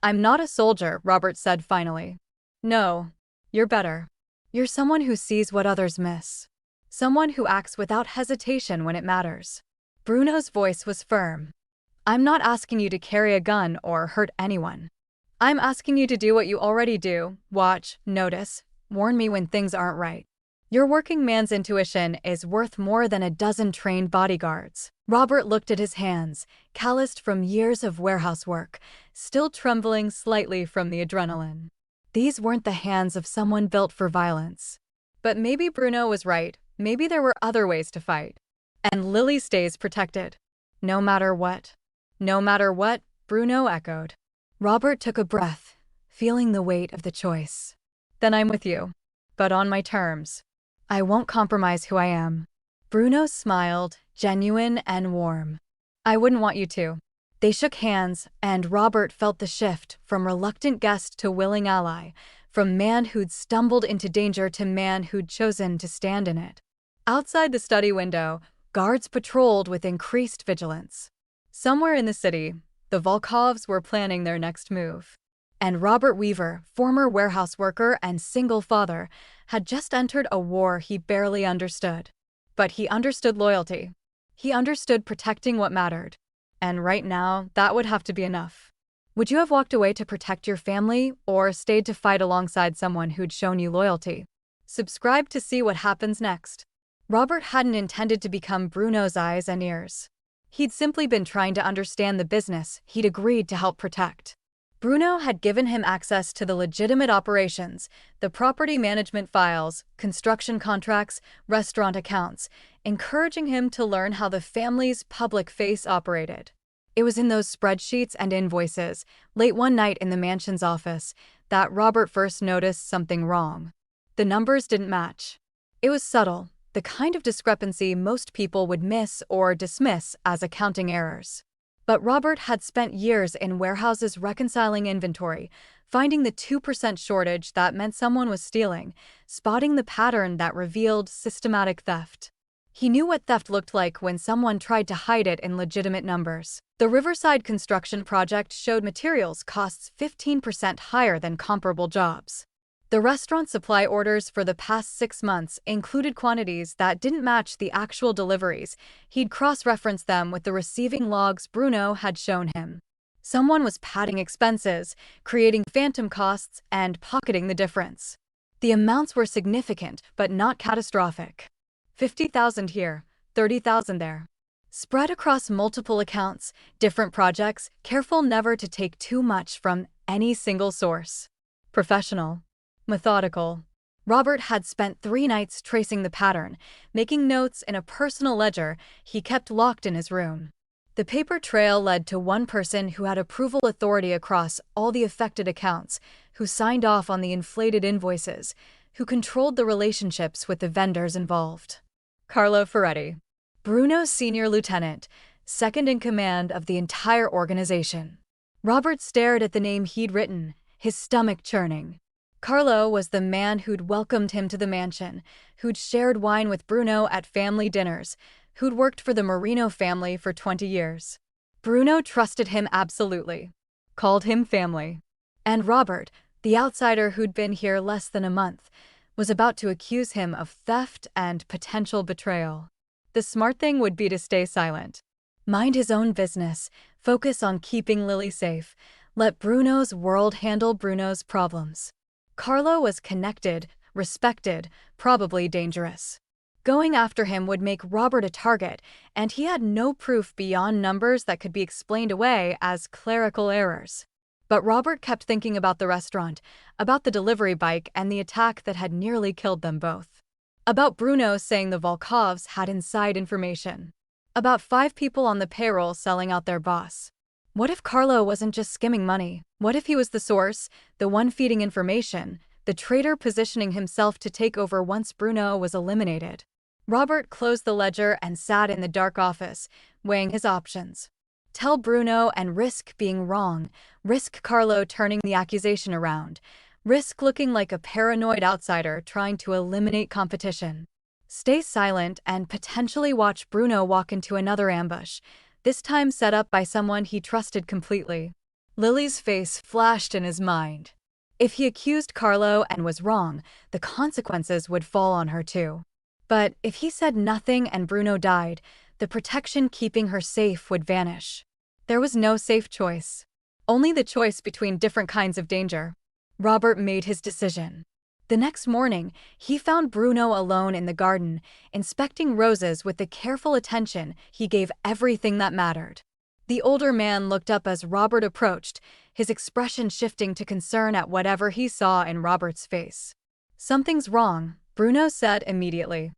Speaker 1: I'm not a soldier, Robert said finally. No, you're better. You're someone who sees what others miss. Someone who acts without hesitation when it matters. Bruno's voice was firm. I'm not asking you to carry a gun or hurt anyone. I'm asking you to do what you already do, watch, notice, warn me when things aren't right. Your working man's intuition is worth more than a dozen trained bodyguards. Robert looked at his hands, calloused from years of warehouse work, still trembling slightly from the adrenaline. These weren't the hands of someone built for violence. But maybe Bruno was right, maybe there were other ways to fight. And Lily stays protected. No matter what. No matter what, Bruno echoed. Robert took a breath, feeling the weight of the choice. Then I'm with you. But on my terms. I won't compromise who I am. Bruno smiled, genuine and warm. I wouldn't want you to. They shook hands, and Robert felt the shift from reluctant guest to willing ally, from man who'd stumbled into danger to man who'd chosen to stand in it. Outside the study window, guards patrolled with increased vigilance. Somewhere in the city, the Volkovs were planning their next move. And Robert Weaver, former warehouse worker and single father, had just entered a war he barely understood. But he understood loyalty. He understood protecting what mattered. And right now, that would have to be enough. Would you have walked away to protect your family, or stayed to fight alongside someone who'd shown you loyalty? Subscribe to see what happens next. Robert hadn't intended to become Bruno's eyes and ears. He'd simply been trying to understand the business he'd agreed to help protect. Bruno had given him access to the legitimate operations, the property management files, construction contracts, restaurant accounts, encouraging him to learn how the family's public face operated. It was in those spreadsheets and invoices, late one night in the mansion's office, that Robert first noticed something wrong. The numbers didn't match. It was subtle, the kind of discrepancy most people would miss or dismiss as accounting errors. But Robert had spent years in warehouses reconciling inventory, finding the 2% shortage that meant someone was stealing, spotting the pattern that revealed systematic theft. He knew what theft looked like when someone tried to hide it in legitimate numbers. The Riverside construction project showed materials costs 15% higher than comparable jobs. The restaurant supply orders for the past 6 months included quantities that didn't match the actual deliveries. He'd cross-referenced them with the receiving logs Bruno had shown him. Someone was padding expenses, creating phantom costs, and pocketing the difference. The amounts were significant, but not catastrophic. 50,000 here, 30,000 there. Spread across multiple accounts, different projects, careful never to take too much from any single source. Professional. Methodical. Robert had spent 3 nights tracing the pattern, making notes in a personal ledger he kept locked in his room. The paper trail led to one person who had approval authority across all the affected accounts, who signed off on the inflated invoices, who controlled the relationships with the vendors involved. Carlo Ferretti. Bruno's senior lieutenant, second in command of the entire organization. Robert stared at the name he'd written, his stomach churning. Carlo was the man who'd welcomed him to the mansion, who'd shared wine with Bruno at family dinners, who'd worked for the Marino family for 20 years. Bruno trusted him absolutely. Called him family. And Robert, the outsider who'd been here less than a month, was about to accuse him of theft and potential betrayal. The smart thing would be to stay silent. Mind his own business, focus on keeping Lily safe, let Bruno's world handle Bruno's problems. Carlo was connected, respected, probably dangerous. Going after him would make Robert a target, and he had no proof beyond numbers that could be explained away as clerical errors. But Robert kept thinking about the restaurant, about the delivery bike and the attack that had nearly killed them both. About Bruno saying the Volkovs had inside information. About 5 people on the payroll selling out their boss. What if Carlo wasn't just skimming money? What if he was the source, the one feeding information, the traitor positioning himself to take over once Bruno was eliminated? Robert closed the ledger and sat in the dark office, weighing his options. Tell Bruno and risk being wrong, risk Carlo turning the accusation around, risk looking like a paranoid outsider trying to eliminate competition. Stay silent and potentially watch Bruno walk into another ambush, this time set up by someone he trusted completely. Lily's face flashed in his mind. If he accused Carlo and was wrong, the consequences would fall on her too. But if he said nothing and Bruno died, the protection keeping her safe would vanish. There was no safe choice. Only the choice between different kinds of danger. Robert made his decision. The next morning, he found Bruno alone in the garden, inspecting roses with the careful attention he gave everything that mattered. The older man looked up as Robert approached, his expression shifting to concern at whatever he saw in Robert's face. "Something's wrong," Bruno said immediately.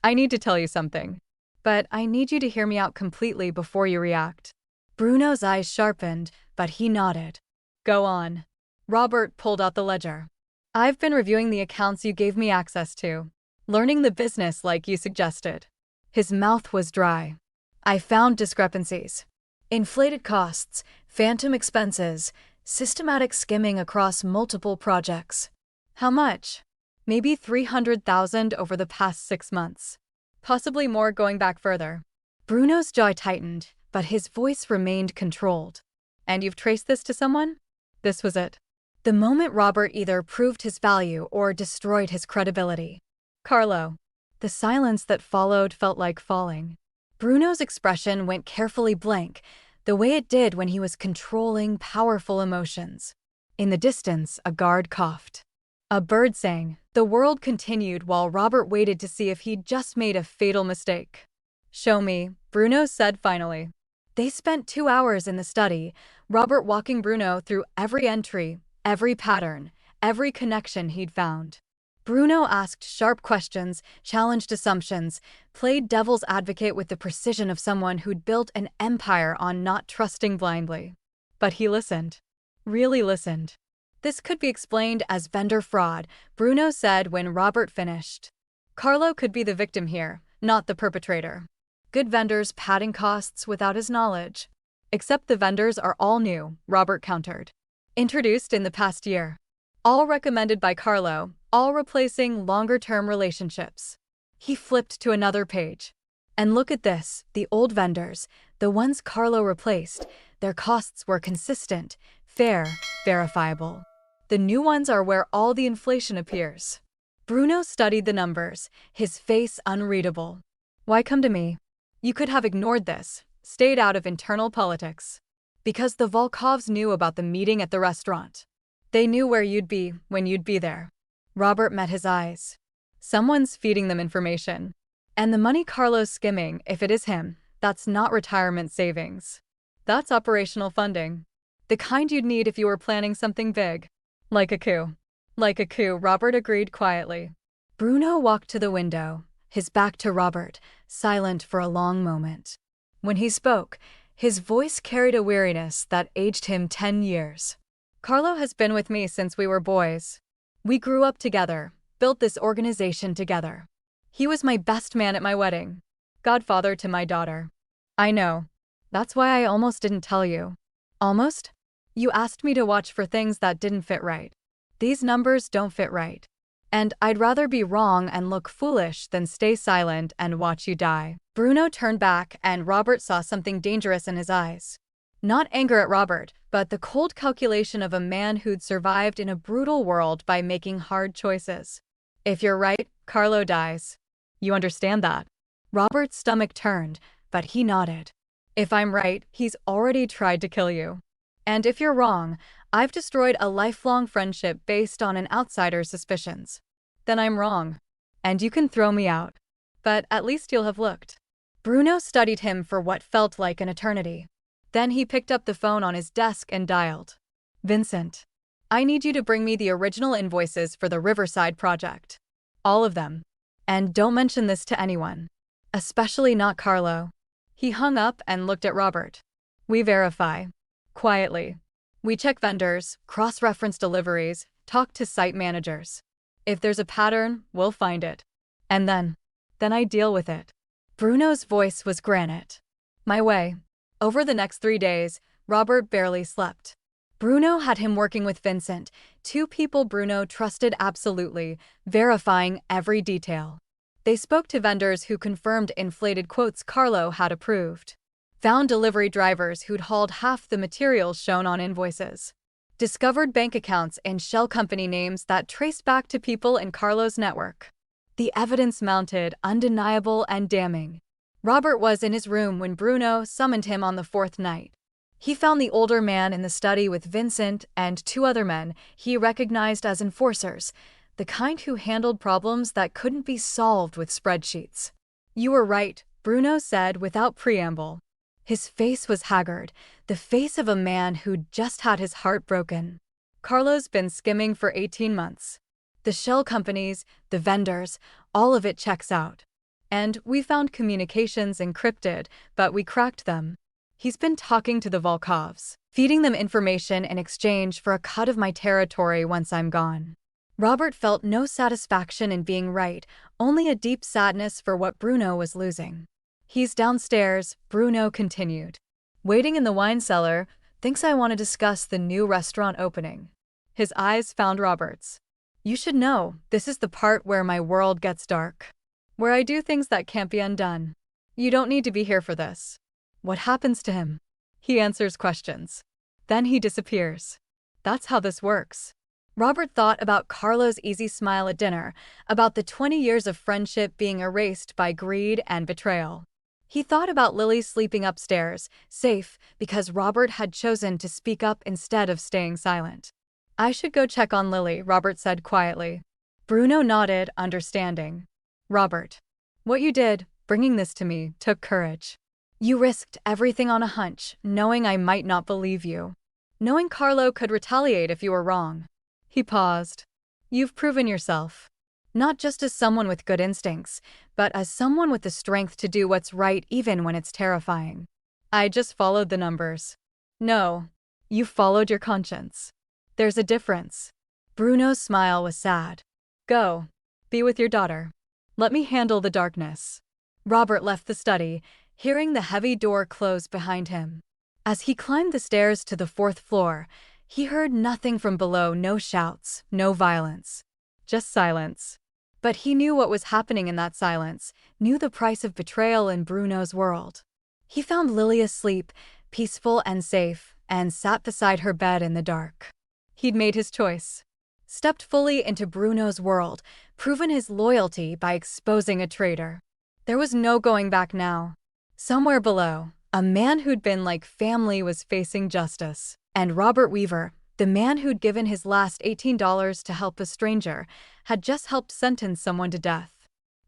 Speaker 1: "I need to tell you something. But I need you to hear me out completely before you react." Bruno's eyes sharpened, but he nodded. "Go on." Robert pulled out the ledger. "I've been reviewing the accounts you gave me access to, learning the business like you suggested." His mouth was dry. "I found discrepancies. Inflated costs, phantom expenses, systematic skimming across multiple projects." "How much?" "Maybe 300,000 over the past 6 months. Possibly more going back further." Bruno's jaw tightened, but his voice remained controlled. "And you've traced this to someone?" This was it. The moment Robert either proved his value or destroyed his credibility. "Carlo." The silence that followed felt like falling. Bruno's expression went carefully blank, the way it did when he was controlling powerful emotions. In the distance, a guard coughed. A bird sang. The world continued while Robert waited to see if he'd just made a fatal mistake. "Show me," Bruno said finally. They spent 2 hours in the study, Robert walking Bruno through every entry, every pattern, every connection he'd found. Bruno asked sharp questions, challenged assumptions, played devil's advocate with the precision of someone who'd built an empire on not trusting blindly. But he listened. Really listened. This could be explained as vendor fraud, Bruno said when Robert finished. Carlo could be the victim here, not the perpetrator. Good vendors padding costs without his knowledge. Except the vendors are all new, Robert countered. Introduced in the past year. All recommended by Carlo, all replacing longer-term relationships. He flipped to another page. And look at this, the old vendors, the ones Carlo replaced, their costs were consistent, fair, verifiable. The new ones are where all the inflation appears. Bruno studied the numbers, his face unreadable. Why come to me? You could have ignored this, stayed out of internal politics. Because the Volkovs knew about the meeting at the restaurant. They knew where you'd be when you'd be there. Robert met his eyes. Someone's feeding them information. And the money Carlo's skimming, if it is him, that's not retirement savings. That's operational funding. The kind you'd need if you were planning something big. Like a coup. Like a coup, Robert agreed quietly. Bruno walked to the window, his back to Robert, silent for a long moment. When he spoke, his voice carried a weariness that aged him 10 years. Carlo has been with me since we were boys. We grew up together, built this organization together. He was my best man at my wedding. Godfather to my daughter. I know. That's why I almost didn't tell you. Almost? You asked me to watch for things that didn't fit right. These numbers don't fit right. And I'd rather be wrong and look foolish than stay silent and watch you die. Bruno turned back and Robert saw something dangerous in his eyes. Not anger at Robert, but the cold calculation of a man who'd survived in a brutal world by making hard choices. If you're right, Carlo dies. You understand that? Robert's stomach turned, but he nodded. If I'm right, he's already tried to kill you. And if you're wrong, I've destroyed a lifelong friendship based on an outsider's suspicions. Then I'm wrong. And you can throw me out. But at least you'll have looked. Bruno studied him for what felt like an eternity. Then he picked up the phone on his desk and dialed. Vincent. I need you to bring me the original invoices for the Riverside project. All of them. And don't mention this to anyone. Especially not Carlo. He hung up and looked at Robert. We verify. Quietly. We check vendors, cross-reference deliveries, talk to site managers. If there's a pattern, we'll find it. And then I deal with it. Bruno's voice was granite. My way. Over the next 3 days, Robert barely slept. Bruno had him working with Vincent, two people Bruno trusted absolutely, verifying every detail. They spoke to vendors who confirmed inflated quotes Carlo had approved. Found delivery drivers who'd hauled half the materials shown on invoices. Discovered bank accounts and shell company names that traced back to people in Carlo's network. The evidence mounted, undeniable and damning. Robert was in his room when Bruno summoned him on the 4th night. He found the older man in the study with Vincent and 2 other men he recognized as enforcers, the kind who handled problems that couldn't be solved with spreadsheets. You were right, Bruno said without preamble. His face was haggard, the face of a man who'd just had his heart broken. Carlo's been skimming for 18 months. The shell companies, the vendors, all of it checks out. And we found communications encrypted, but we cracked them. He's been talking to the Volkovs, feeding them information in exchange for a cut of my territory once I'm gone. Robert felt no satisfaction in being right, only a deep sadness for what Bruno was losing. He's downstairs, Bruno continued. Waiting in the wine cellar, thinks I want to discuss the new restaurant opening. His eyes found Robert's. You should know, this is the part where my world gets dark. Where I do things that can't be undone. You don't need to be here for this. What happens to him? He answers questions. Then he disappears. That's how this works. Robert thought about Carlo's easy smile at dinner, about the 20 years of friendship being erased by greed and betrayal. He thought about Lily sleeping upstairs, safe, because Robert had chosen to speak up instead of staying silent. I should go check on Lily, Robert said quietly. Bruno nodded, understanding. Robert, what you did, bringing this to me, took courage. You risked everything on a hunch, knowing I might not believe you. Knowing Carlo could retaliate if you were wrong. He paused. You've proven yourself. Not just as someone with good instincts, but as someone with the strength to do what's right even when it's terrifying. I just followed the numbers. No, you followed your conscience. There's a difference. Bruno's smile was sad. Go. Be with your daughter. Let me handle the darkness. Robert left the study, hearing the heavy door close behind him. As he climbed the stairs to the 4th floor, he heard nothing from below, no shouts, no violence. Just silence. But he knew what was happening in that silence, knew the price of betrayal in Bruno's world. He found Lily asleep, peaceful and safe, and sat beside her bed in the dark. He'd made his choice. Stepped fully into Bruno's world, proven his loyalty by exposing a traitor. There was no going back now. Somewhere below, a man who'd been like family was facing justice. And Robert Weaver, the man who'd given his last $18 to help a stranger, had just helped sentence someone to death.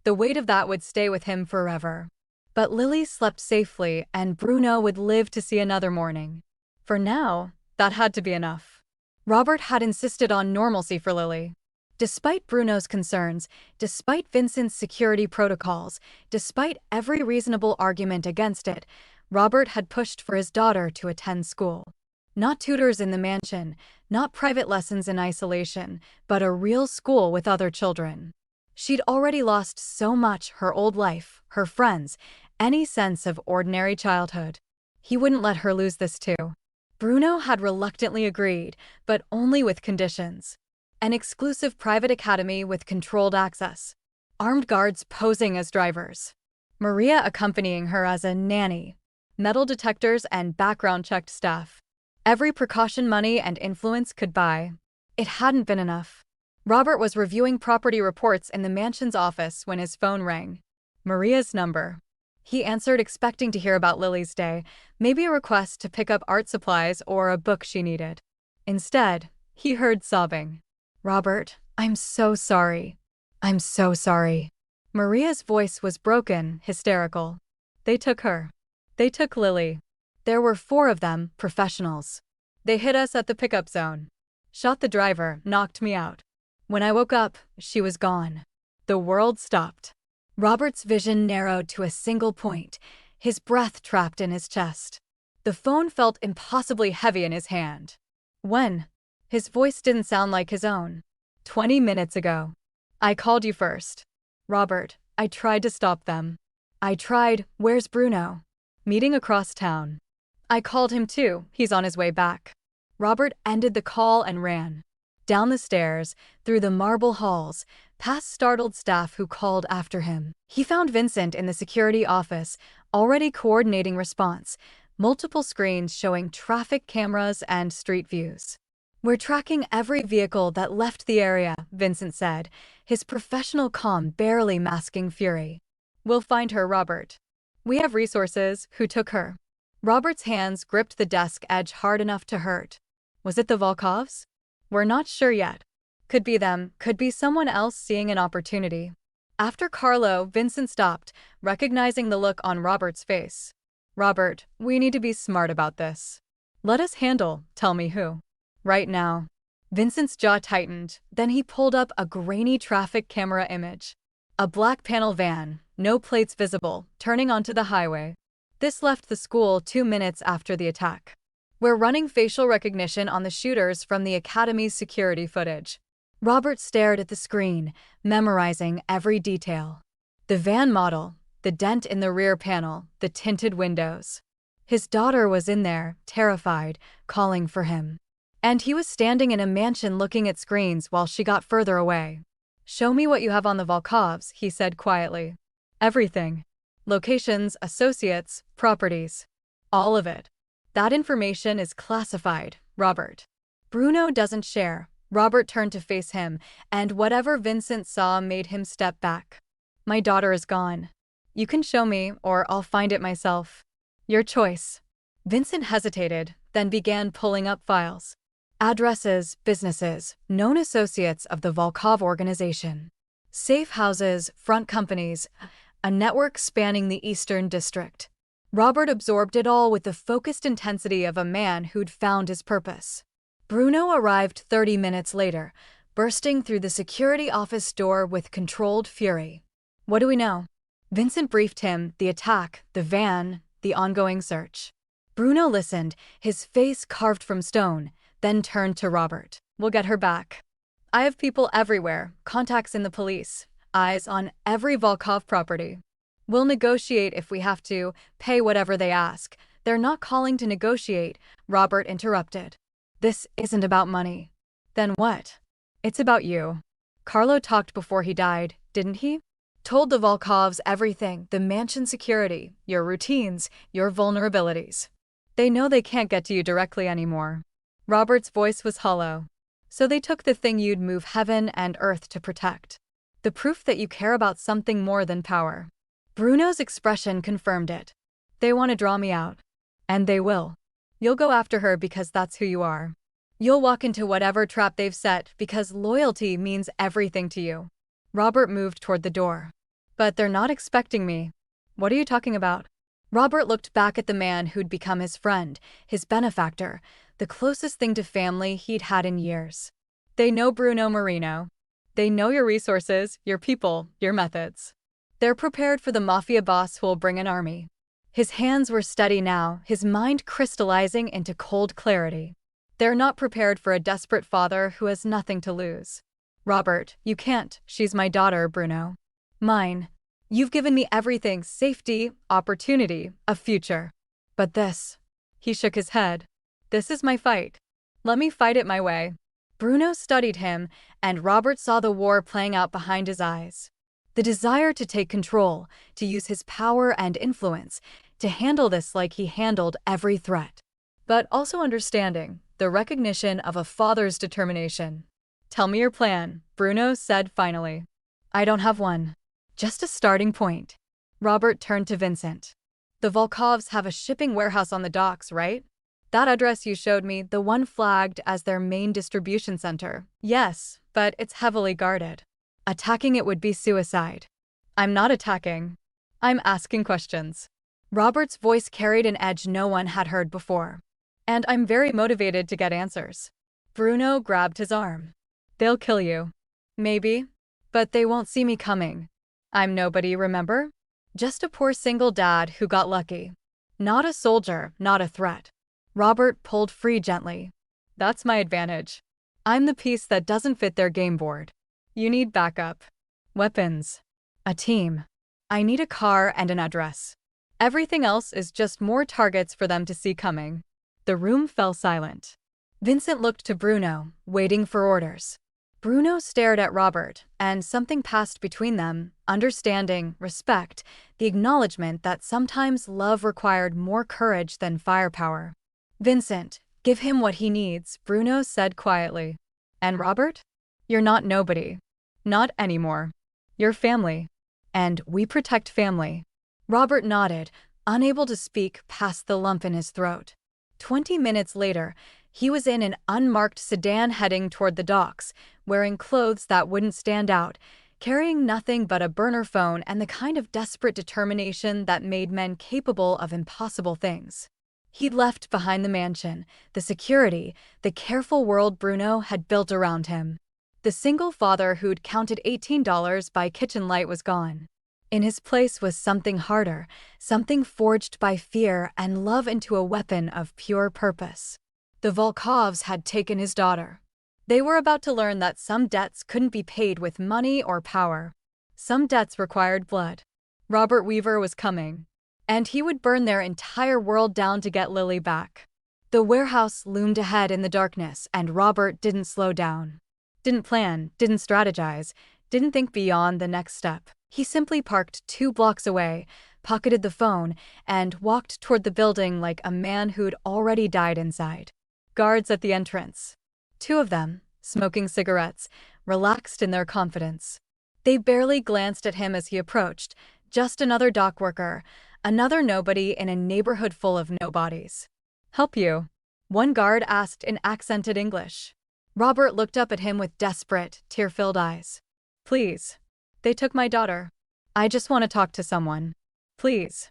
Speaker 1: The weight of that would stay with him forever. But Lily slept safely, and Bruno would live to see another morning. For now, that had to be enough. Robert had insisted on normalcy for Lily. Despite Bruno's concerns, despite Vincent's security protocols, despite every reasonable argument against it, Robert had pushed for his daughter to attend school. Not tutors in the mansion, not private lessons in isolation, but a real school with other children. She'd already lost so much: her old life, her friends, any sense of ordinary childhood. He wouldn't let her lose this too. Bruno had reluctantly agreed, but only with conditions. An exclusive private academy with controlled access. Armed guards posing as drivers. Maria accompanying her as a nanny. Metal detectors and background-checked staff. Every precaution money and influence could buy. It hadn't been enough. Robert was reviewing property reports in the mansion's office when his phone rang. Maria's number. He answered, expecting to hear about Lily's day, maybe a request to pick up art supplies or a book she needed. Instead, he heard sobbing. "Robert, I'm so sorry. I'm so sorry." Maria's voice was broken, hysterical. They took her. They took Lily. There were 4 of them, professionals. They hit us at the pickup zone. Shot the driver, knocked me out. When I woke up, she was gone. The world stopped. Robert's vision narrowed to a single point, his breath trapped in his chest. The phone felt impossibly heavy in his hand. When? His voice didn't sound like his own. 20 minutes ago. I called you first. Robert, I tried to stop them. I tried. Where's Bruno? Meeting across town. I called him too. He's on his way back. Robert ended the call and ran. Down the stairs, through the marble halls, past startled staff who called after him. He found Vincent in the security office, already coordinating response, multiple screens showing traffic cameras and street views. "We're tracking every vehicle that left the area," Vincent said, his professional calm barely masking fury. "We'll find her, Robert. We have resources." "Who took her?" Robert's hands gripped the desk edge hard enough to hurt. Was it the Volkovs? "We're not sure yet. Could be them, could be someone else seeing an opportunity." After Carlo, Vincent stopped, recognizing the look on Robert's face. "Robert, we need to be smart about this. Let us handle, tell me who. Right now." Vincent's jaw tightened, then he pulled up a grainy traffic camera image. A black panel van, no plates visible, turning onto the highway. This left the school 2 minutes after the attack. "We're running facial recognition on the shooters from the academy's security footage." Robert stared at the screen, memorizing every detail. The van model, the dent in the rear panel, the tinted windows. His daughter was in there, terrified, calling for him. And he was standing in a mansion looking at screens while she got further away. "Show me what you have on the Volkovs," he said quietly. "Everything. Locations, associates, properties. All of it. That information is classified, Robert." "Bruno doesn't share." Robert turned to face him, and whatever Vincent saw made him step back. "My daughter is gone. You can show me, or I'll find it myself. Your choice." Vincent hesitated, then began pulling up files. Addresses, businesses, known associates of the Volkov organization. Safe houses, front companies, a network spanning the Eastern District. Robert absorbed it all with the focused intensity of a man who'd found his purpose. Bruno arrived 30 minutes later, bursting through the security office door with controlled fury. What do we know? Vincent briefed him, the attack, the van, the ongoing search. Bruno listened, his face carved from stone, then turned to Robert. We'll get her back. I have people everywhere, contacts in the police, eyes on every Volkov property. We'll negotiate if we have to, pay whatever they ask. They're not calling to negotiate, Robert interrupted. This isn't about money. Then what? It's about you. Carlo talked before he died, didn't he? Told the Volkovs everything, the mansion security, your routines, your vulnerabilities. They know they can't get to you directly anymore. Robert's voice was hollow. So they took the thing you'd move heaven and earth to protect. The proof that you care about something more than power. Bruno's expression confirmed it. They want to draw me out. And they will. You'll go after her because that's who you are. You'll walk into whatever trap they've set because loyalty means everything to you. Robert moved toward the door. But they're not expecting me. What are you talking about? Robert looked back at the man who'd become his friend, his benefactor, the closest thing to family he'd had in years. They know Bruno Marino. They know your resources, your people, your methods. They're prepared for the Mafia Boss who'll bring an army. His hands were steady now, his mind crystallizing into cold clarity. They're not prepared for a desperate father who has nothing to lose. Robert, you can't. She's my daughter, Bruno. Mine. You've given me everything, safety, opportunity, a future. But this. He shook his head. This is my fight. Let me fight it my way. Bruno studied him, and Robert saw the war playing out behind his eyes. The desire to take control, to use his power and influence, to handle this like he handled every threat. But also understanding, the recognition of a father's determination. Tell me your plan, Bruno said finally. I don't have one. Just a starting point. Robert turned to Vincent. The Volkovs have a shipping warehouse on the docks, right? That address you showed me, the one flagged as their main distribution center. Yes, but it's heavily guarded. Attacking it would be suicide. I'm not attacking. I'm asking questions. Robert's voice carried an edge no one had heard before. And I'm very motivated to get answers. Bruno grabbed his arm. They'll kill you. Maybe. But they won't see me coming. I'm nobody, remember? Just a poor single dad who got lucky. Not a soldier, not a threat. Robert pulled free gently. That's my advantage. I'm the piece that doesn't fit their game board. You need backup. Weapons. A team. I need a car and an address. Everything else is just more targets for them to see coming. The room fell silent. Vincent looked to Bruno, waiting for orders. Bruno stared at Robert, and something passed between them, understanding, respect, the acknowledgement that sometimes love required more courage than firepower. Vincent, give him what he needs, Bruno said quietly. And Robert? You're not nobody. Not anymore. You're family. And we protect family. Robert nodded, unable to speak past the lump in his throat. 20 minutes later, he was in an unmarked sedan heading toward the docks, wearing clothes that wouldn't stand out, carrying nothing but a burner phone and the kind of desperate determination that made men capable of impossible things. He'd left behind the mansion, the security, the careful world Bruno had built around him. The single father who'd counted $18 by kitchen light was gone. In his place was something harder, something forged by fear and love into a weapon of pure purpose. The Volkovs had taken his daughter. They were about to learn that some debts couldn't be paid with money or power. Some debts required blood. Robert Weaver was coming. And he would burn their entire world down to get Lily back. The warehouse loomed ahead in the darkness, and Robert didn't slow down. Didn't plan, didn't strategize, didn't think beyond the next step. He simply parked 2 blocks away, pocketed the phone, and walked toward the building like a man who'd already died inside. Guards at the entrance. 2 of them, smoking cigarettes, relaxed in their confidence. They barely glanced at him as he approached, just another dock worker, another nobody in a neighborhood full of nobodies. Help you? One guard asked in accented English. Robert looked up at him with desperate, tear-filled eyes. Please. They took my daughter. I just want to talk to someone. Please.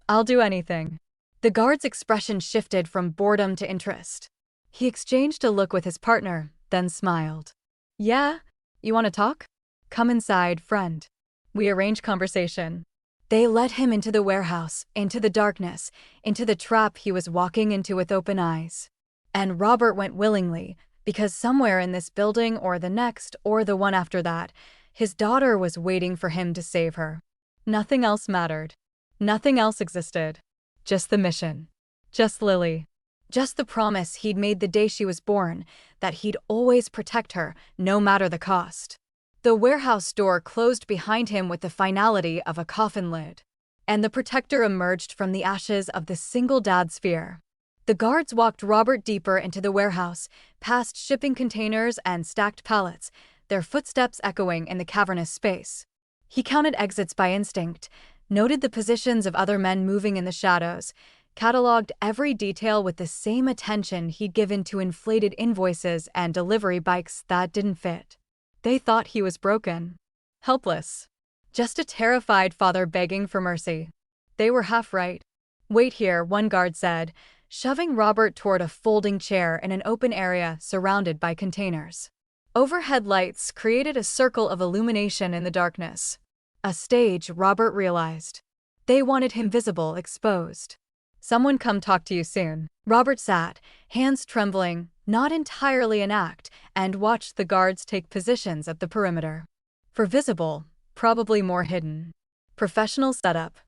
Speaker 1: I'll do anything. The guard's expression shifted from boredom to interest. He exchanged a look with his partner, then smiled. Yeah? You want to talk? Come inside, friend. We arrange conversation. They led him into the warehouse, into the darkness, into the trap he was walking into with open eyes. And Robert went willingly, because somewhere in this building or the next or the one after that, his daughter was waiting for him to save her. Nothing else mattered. Nothing else existed. Just the mission. Just Lily. Just the promise he'd made the day she was born, that he'd always protect her, no matter the cost. The warehouse door closed behind him with the finality of a coffin lid, and the protector emerged from the ashes of the single dad's fear. The guards walked Robert deeper into the warehouse, past shipping containers and stacked pallets, their footsteps echoing in the cavernous space. He counted exits by instinct, noted the positions of other men moving in the shadows, cataloged every detail with the same attention he'd given to inflated invoices and delivery bikes that didn't fit. They thought he was broken. Helpless. Just a terrified father begging for mercy. They were half right. Wait here, one guard said, shoving Robert toward a folding chair in an open area surrounded by containers. Overhead lights created a circle of illumination in the darkness. A stage, Robert realized. They wanted him visible, exposed. Someone come talk to you soon. Robert sat, hands trembling, not entirely in act, and watched the guards take positions at the perimeter. For visible, probably more hidden. Professional setup.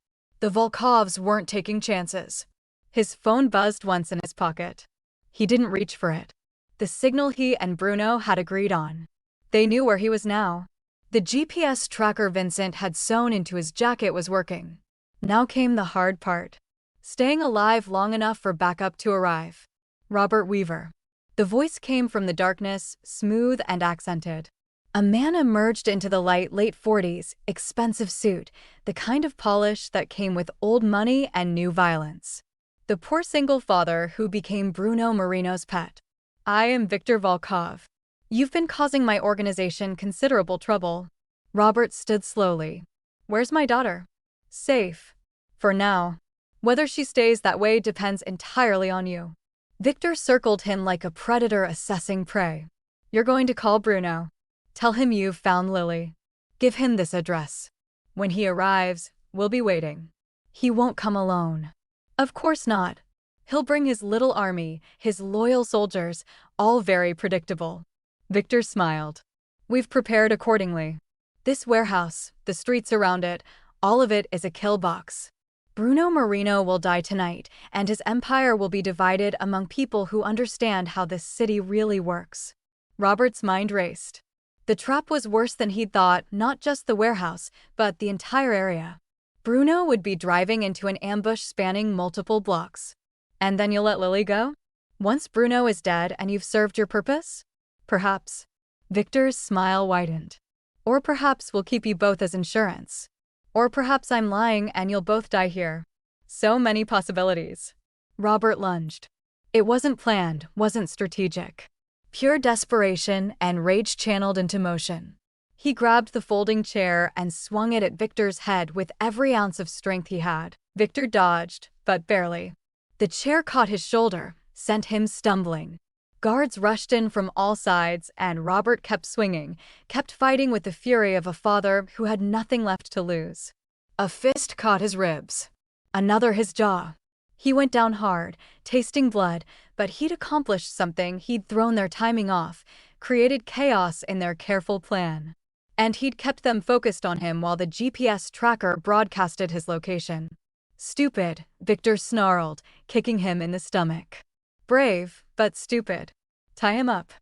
Speaker 1: The Volkovs weren't taking chances. His phone buzzed once in his pocket. He didn't reach for it. The signal he and Bruno had agreed on. They knew where he was now. The GPS tracker Vincent had sewn into his jacket was working. Now came the hard part. Staying alive long enough for backup to arrive. Robert Weaver. The voice came from the darkness, smooth and accented. A man emerged into the light, late 40s, expensive suit, the kind of polish that came with old money and new violence. The poor single father who became Bruno Marino's pet. I am Victor Volkov. You've been causing my organization considerable trouble. Robert stood slowly. Where's my daughter? Safe. For now. Whether she stays that way depends entirely on you. Victor circled him like a predator assessing prey. You're going to call Bruno. Tell him you've found Lily. Give him this address. When he arrives, we'll be waiting. He won't come alone. Of course not. He'll bring his little army, his loyal soldiers, all very predictable. Victor smiled. We've prepared accordingly. This warehouse, the streets around it, all of it is a kill box. Bruno Marino will die tonight, and his empire will be divided among people who understand how this city really works. Robert's mind raced. The trap was worse than he'd thought, not just the warehouse, but the entire area. Bruno would be driving into an ambush spanning multiple blocks. And then you'll let Lily go? Once Bruno is dead and you've served your purpose? Perhaps. Victor's smile widened. Or perhaps we'll keep you both as insurance. Or perhaps I'm lying and you'll both die here. So many possibilities. Robert lunged. It wasn't planned, wasn't strategic. Pure desperation and rage channeled into motion. He grabbed the folding chair and swung it at Victor's head with every ounce of strength he had. Victor dodged, but barely. The chair caught his shoulder, sent him stumbling. Guards rushed in from all sides, and Robert kept swinging, kept fighting with the fury of a father who had nothing left to lose. A fist caught his ribs. Another his jaw. He went down hard, tasting blood, but he'd accomplished something. He'd thrown their timing off, created chaos in their careful plan. And he'd kept them focused on him while the GPS tracker broadcasted his location. Stupid, Victor snarled, kicking him in the stomach. Brave, but stupid. Tie him up.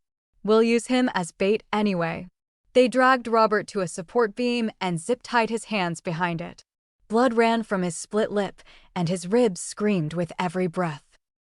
Speaker 1: We'll use him as bait anyway. They dragged Robert to a support beam and zip-tied his hands behind it. Blood ran from his split lip, and his ribs screamed with every breath.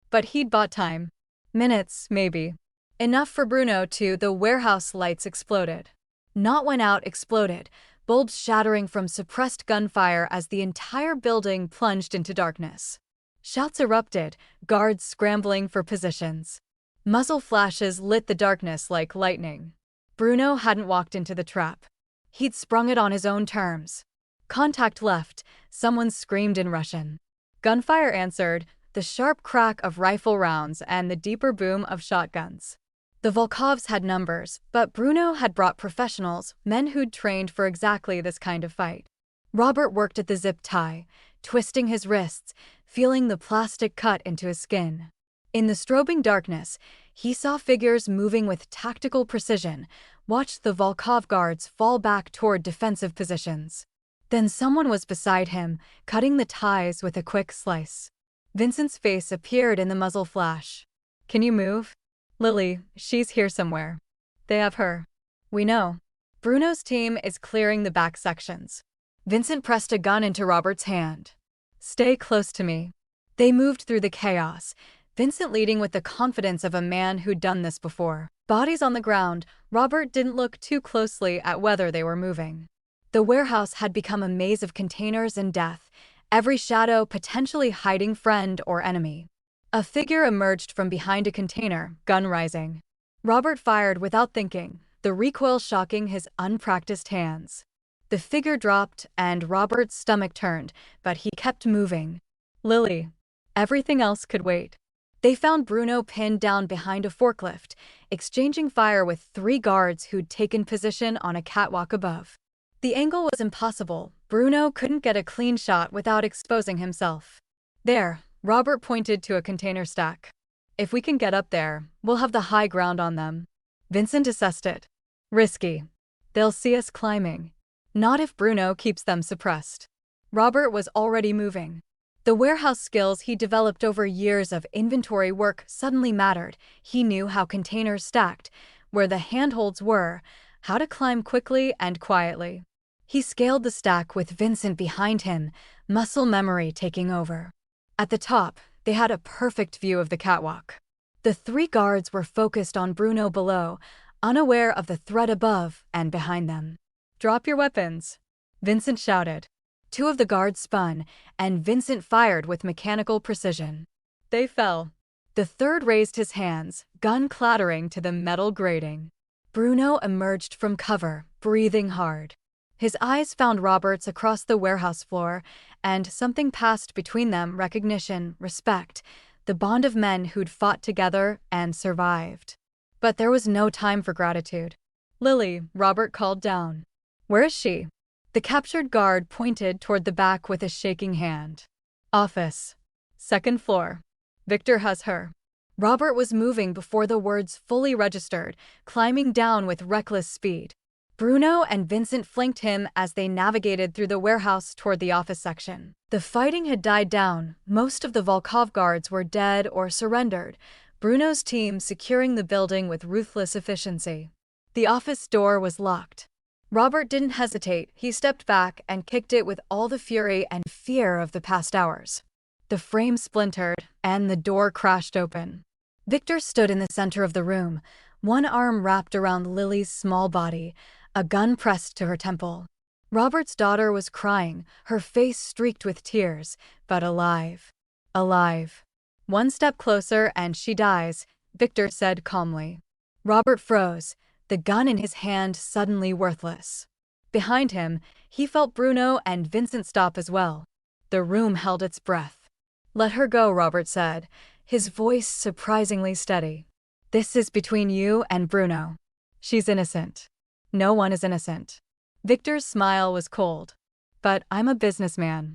Speaker 1: But he'd bought time. Minutes, maybe. Enough for Bruno to. The warehouse lights exploded. Not went out, exploded, bulbs shattering from suppressed gunfire as the entire building plunged into darkness. Shouts erupted, guards scrambling for positions. Muzzle flashes lit the darkness like lightning. Bruno hadn't walked into the trap. He'd sprung it on his own terms. Contact left, someone screamed in Russian. Gunfire answered, the sharp crack of rifle rounds and the deeper boom of shotguns. The Volkovs had numbers, but Bruno had brought professionals, men who'd trained for exactly this kind of fight. Robert worked at the zip tie, twisting his wrists, feeling the plastic cut into his skin. In the strobing darkness, he saw figures moving with tactical precision, watched the Volkov guards fall back toward defensive positions. Then someone was beside him, cutting the ties with a quick slice. Vincent's face appeared in the muzzle flash. "Can you move?" "Lily, she's here somewhere." "They have her." "We know." Bruno's team is clearing the back sections. Vincent pressed a gun into Robert's hand. "Stay close to me." They moved through the chaos, Vincent leading with the confidence of a man who'd done this before. Bodies on the ground, Robert didn't look too closely at whether they were moving. The warehouse had become a maze of containers and death, every shadow potentially hiding friend or enemy. A figure emerged from behind a container, gun rising. Robert fired without thinking, the recoil shocking his unpracticed hands. The figure dropped, and Robert's stomach turned, but he kept moving. "Lily." Everything else could wait. They found Bruno pinned down behind a forklift, exchanging fire with 3 guards who'd taken position on a catwalk above. The angle was impossible. Bruno couldn't get a clean shot without exposing himself. "There," Robert pointed to a container stack. "If we can get up there, we'll have the high ground on them." Vincent assessed it. "Risky. They'll see us climbing. Not if Bruno keeps them suppressed." Robert was already moving. The warehouse skills he developed over years of inventory work suddenly mattered. He knew how containers stacked, where the handholds were, how to climb quickly and quietly. He scaled the stack with Vincent behind him, muscle memory taking over. At the top, they had a perfect view of the catwalk. The 3 guards were focused on Bruno below, unaware of the threat above and behind them. "Drop your weapons," Vincent shouted. 2 of the guards spun, and Vincent fired with mechanical precision. They fell. The 3rd raised his hands, gun clattering to the metal grating. Bruno emerged from cover, breathing hard. His eyes found Robert's across the warehouse floor, and something passed between them: recognition, respect, the bond of men who'd fought together and survived. But there was no time for gratitude. "Lily," Robert called down. "Where is she?" The captured guard pointed toward the back with a shaking hand. "Office. 2nd floor. Victor has her." Robert was moving before the words fully registered, climbing down with reckless speed. Bruno and Vincent flanked him as they navigated through the warehouse toward the office section. The fighting had died down. Most of the Volkov guards were dead or surrendered, Bruno's team securing the building with ruthless efficiency. The office door was locked. Robert didn't hesitate. He stepped back and kicked it with all the fury and fear of the past hours. The frame splintered, and the door crashed open. Victor stood in the center of the room, one arm wrapped around Lily's small body, a gun pressed to her temple. Robert's daughter was crying, her face streaked with tears, but alive. Alive. "One step closer and she dies," Victor said calmly. Robert froze, the gun in his hand suddenly worthless. Behind him, he felt Bruno and Vincent stop as well. The room held its breath. "Let her go," Robert said, his voice surprisingly steady. "This is between you and Bruno. She's innocent. No one is innocent." Victor's smile was cold. "But I'm a businessman.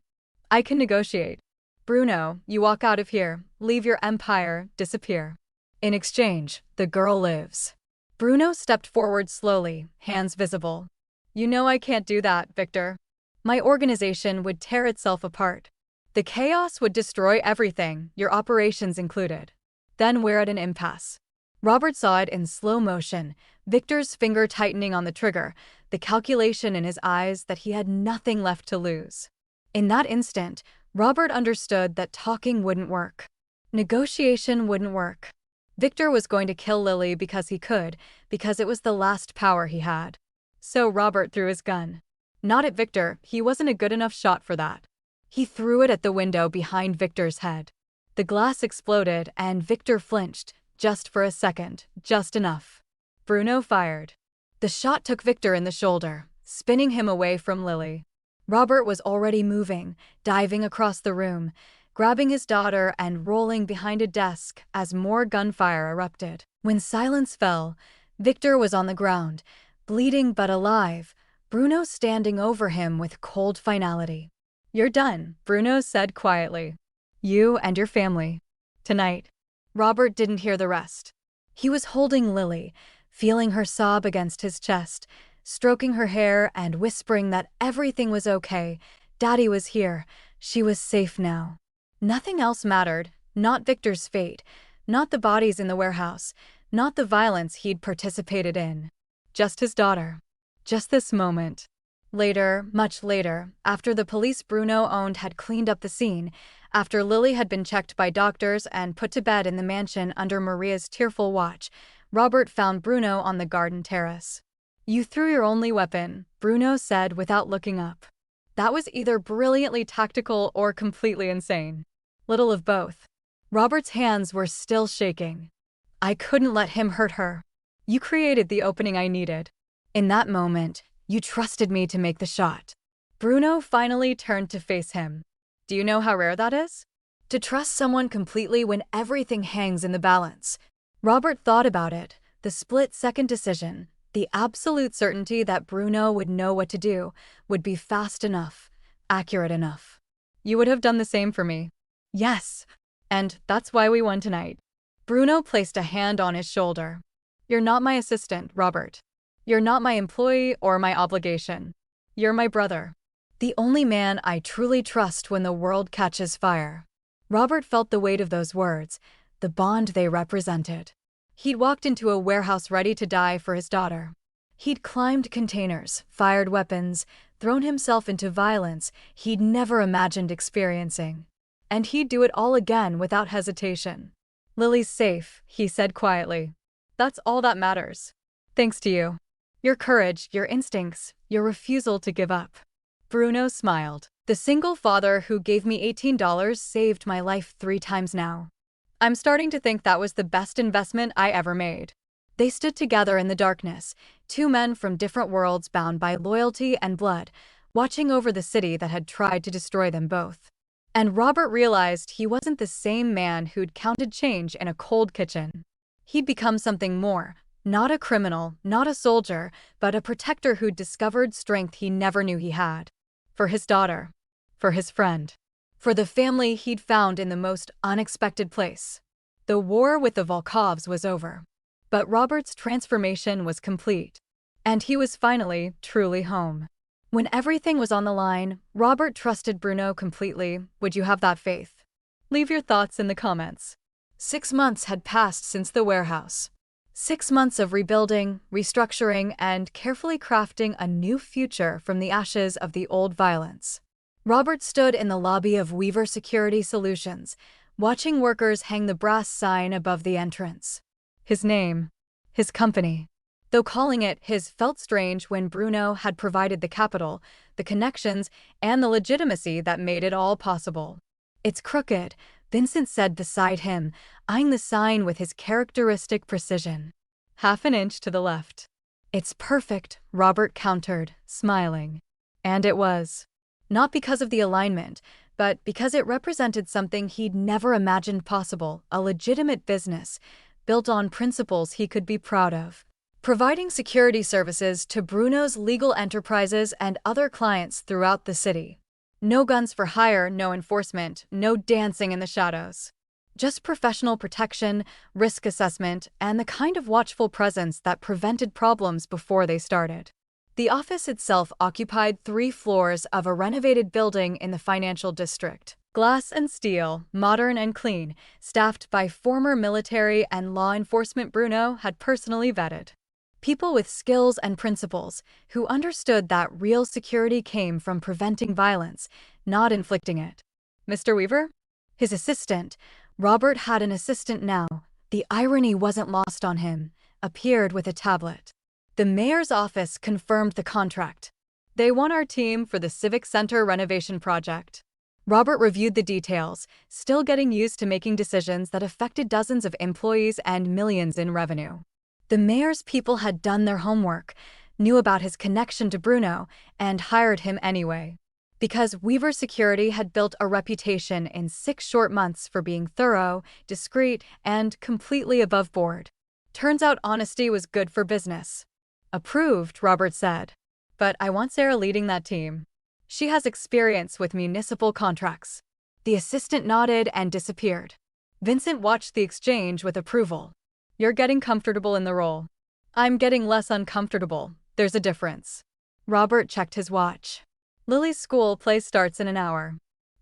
Speaker 1: I can negotiate. Bruno, you walk out of here, leave your empire, disappear. In exchange, the girl lives." Bruno stepped forward slowly, hands visible. "You know I can't do that, Victor. My organization would tear itself apart. The chaos would destroy everything, your operations included. Then we're at an impasse." Robert saw it in slow motion, Victor's finger tightening on the trigger, the calculation in his eyes that he had nothing left to lose. In that instant, Robert understood that talking wouldn't work. Negotiation wouldn't work. Victor was going to kill Lily because he could, because it was the last power he had. So Robert threw his gun. Not at Victor, he wasn't a good enough shot for that. He threw it at the window behind Victor's head. The glass exploded and Victor flinched, just for a second, just enough. Bruno fired. The shot took Victor in the shoulder, spinning him away from Lily. Robert was already moving, diving across the room, grabbing his daughter and rolling behind a desk as more gunfire erupted. When silence fell, Victor was on the ground, bleeding but alive, Bruno standing over him with cold finality. "You're done," Bruno said quietly. "You and your family. Tonight." Robert didn't hear the rest. He was holding Lily, feeling her sob against his chest, stroking her hair and whispering that everything was okay. Daddy was here. She was safe now. Nothing else mattered, not Victor's fate, not the bodies in the warehouse, not the violence he'd participated in. Just his daughter. Just this moment. Later, much later, after the police Bruno owned had cleaned up the scene, after Lily had been checked by doctors and put to bed in the mansion under Maria's tearful watch, Robert found Bruno on the garden terrace. "You threw your only weapon," Bruno said without looking up. That was either brilliantly tactical or completely insane. Little of both. Robert's hands were still shaking. "I couldn't let him hurt her. You created the opening I needed. In that moment, you trusted me to make the shot." Bruno finally turned to face him. Do you know how rare that is? To trust someone completely when everything hangs in the balance. Robert thought about it, the split-second decision, the absolute certainty that Bruno would know what to do, would be fast enough, accurate enough. "You would have done the same for me." "Yes. And that's why we won tonight." Bruno placed a hand on his shoulder. "You're not my assistant, Robert. You're not my employee or my obligation. You're my brother. The only man I truly trust when the world catches fire." Robert felt the weight of those words, the bond they represented. He'd walked into a warehouse ready to die for his daughter. He'd climbed containers, fired weapons, thrown himself into violence he'd never imagined experiencing. And he'd do it all again without hesitation. "Lily's safe," he said quietly. "That's all that matters. Thanks to you. Your courage, your instincts, your refusal to give up." Bruno smiled. "The single father who gave me $18 saved my life 3 times now. I'm starting to think that was the best investment I ever made." They stood together in the darkness, 2 men from different worlds bound by loyalty and blood, watching over the city that had tried to destroy them both. And Robert realized he wasn't the same man who'd counted change in a cold kitchen. He'd become something more, not a criminal, not a soldier, but a protector who'd discovered strength he never knew he had. For his daughter. For his friend. For the family he'd found in the most unexpected place. The war with the Volkovs was over. But Robert's transformation was complete. And he was finally, truly home. When everything was on the line, Robert trusted Bruno completely. Would you have that faith? Leave your thoughts in the comments. 6 months had passed since the warehouse. 6 months of rebuilding, restructuring, and carefully crafting a new future from the ashes of the old violence. Robert stood in the lobby of Weaver Security Solutions, watching workers hang the brass sign above the entrance. His name, his company. Though calling it his felt strange when Bruno had provided the capital, the connections, and the legitimacy that made it all possible. "It's crooked," Vincent said beside him, eyeing the sign with his characteristic precision. "Half an inch to the left." "It's perfect," Robert countered, smiling. And it was. Not because of the alignment, but because it represented something he'd never imagined possible, a legitimate business, built on principles he could be proud of. Providing security services to Bruno's legal enterprises and other clients throughout the city. No guns for hire, no enforcement, no dancing in the shadows. Just professional protection, risk assessment, and the kind of watchful presence that prevented problems before they started. The office itself occupied 3 floors of a renovated building in the financial district. Glass and steel, modern and clean, staffed by former military and law enforcement Bruno had personally vetted. People with skills and principles who understood that real security came from preventing violence, not inflicting it. Mr. Weaver? His assistant, Robert had an assistant now, the irony wasn't lost on him, appeared with a tablet. The mayor's office confirmed the contract. They won our team for the Civic Center renovation project. Robert reviewed the details, still getting used to making decisions that affected dozens of employees and millions in revenue. The mayor's people had done their homework, knew about his connection to Bruno, and hired him anyway. Because Weaver Security had built a reputation in 6 short months for being thorough, discreet, and completely above board. Turns out honesty was good for business. Approved, Robert said. But I want Sarah leading that team. She has experience with municipal contracts. The assistant nodded and disappeared. Vincent watched the exchange with approval. You're getting comfortable in the role. I'm getting less uncomfortable. There's a difference. Robert checked his watch. Lily's school play starts in an hour.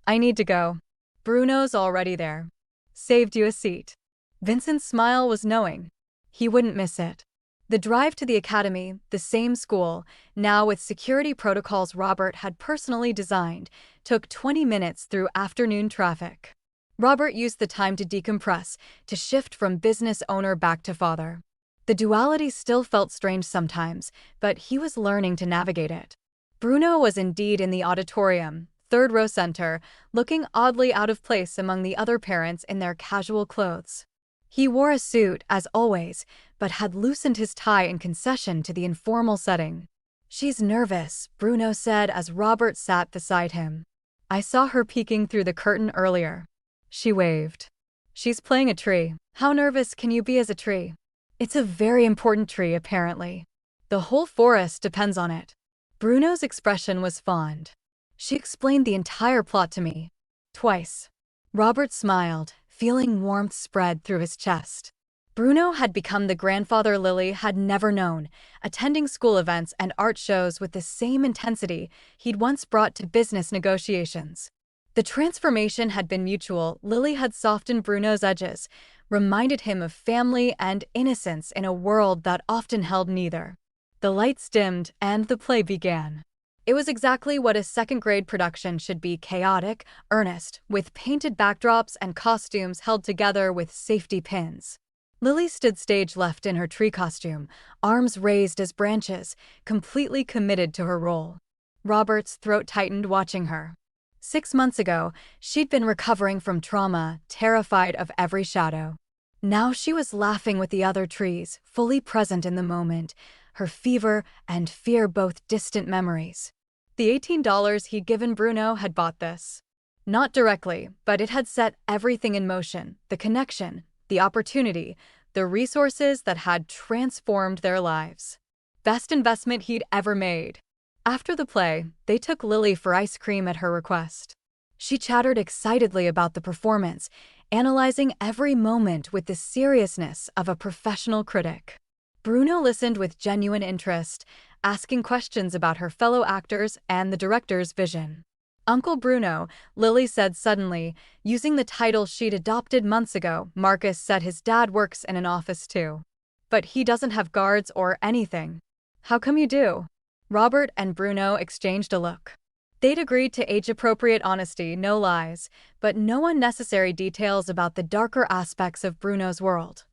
Speaker 1: I need to go. Bruno's already there. Saved you a seat. Vincent's smile was knowing. He wouldn't miss it. The drive to the academy, the same school, now with security protocols Robert had personally designed, took 20 minutes through afternoon traffic. Robert used the time to decompress, to shift from business owner back to father. The duality still felt strange sometimes, but he was learning to navigate it. Bruno was indeed in the auditorium, third row center, looking oddly out of place among the other parents in their casual clothes. He wore a suit, as always, but had loosened his tie in concession to the informal setting. She's nervous, Bruno said as Robert sat beside him. I saw her peeking through the curtain earlier. She waved. She's playing a tree. How nervous can you be as a tree? It's a very important tree, apparently. The whole forest depends on it. Bruno's expression was fond. She explained the entire plot to me. Twice. Robert smiled, feeling warmth spread through his chest. Bruno had become the grandfather Lily had never known, attending school events and art shows with the same intensity he'd once brought to business negotiations. The transformation had been mutual. Lily had softened Bruno's edges, reminded him of family and innocence in a world that often held neither. The lights dimmed, and the play began. It was exactly what a second-grade production should be: chaotic, earnest, with painted backdrops and costumes held together with safety pins. Lily stood stage left in her tree costume, arms raised as branches, completely committed to her role. Robert's throat tightened watching her. 6 months ago, she'd been recovering from trauma, terrified of every shadow. Now she was laughing with the other trees, fully present in the moment, her fever and fear both distant memories. The $18 he'd given Bruno had bought this. Not directly, but it had set everything in motion: the connection, the opportunity, the resources that had transformed their lives. Best investment he'd ever made. After the play, they took Lily for ice cream at her request. She chattered excitedly about the performance, analyzing every moment with the seriousness of a professional critic. Bruno listened with genuine interest, asking questions about her fellow actors and the director's vision. Uncle Bruno, Lily said suddenly, using the title she'd adopted months ago. Marcus said his dad works in an office too. But he doesn't have guards or anything. How come you do? Robert and Bruno exchanged a look. They'd agreed to age-appropriate honesty, no lies, but no unnecessary details about the darker aspects of Bruno's world.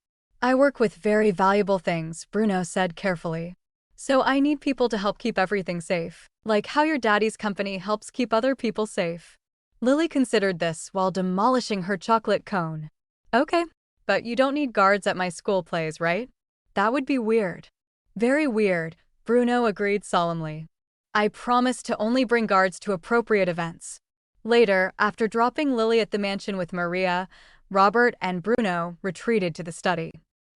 Speaker 1: I work with very valuable things, Bruno said carefully. So I need people to help keep everything safe, like how your daddy's company helps keep other people safe. Lily considered this while demolishing her chocolate cone. Okay, but you don't need guards at my school plays, right? That would be weird. Very weird, Bruno agreed solemnly. I promise to only bring guards to appropriate events. Later, after dropping Lily at the mansion with Maria, Robert and Bruno retreated to the study.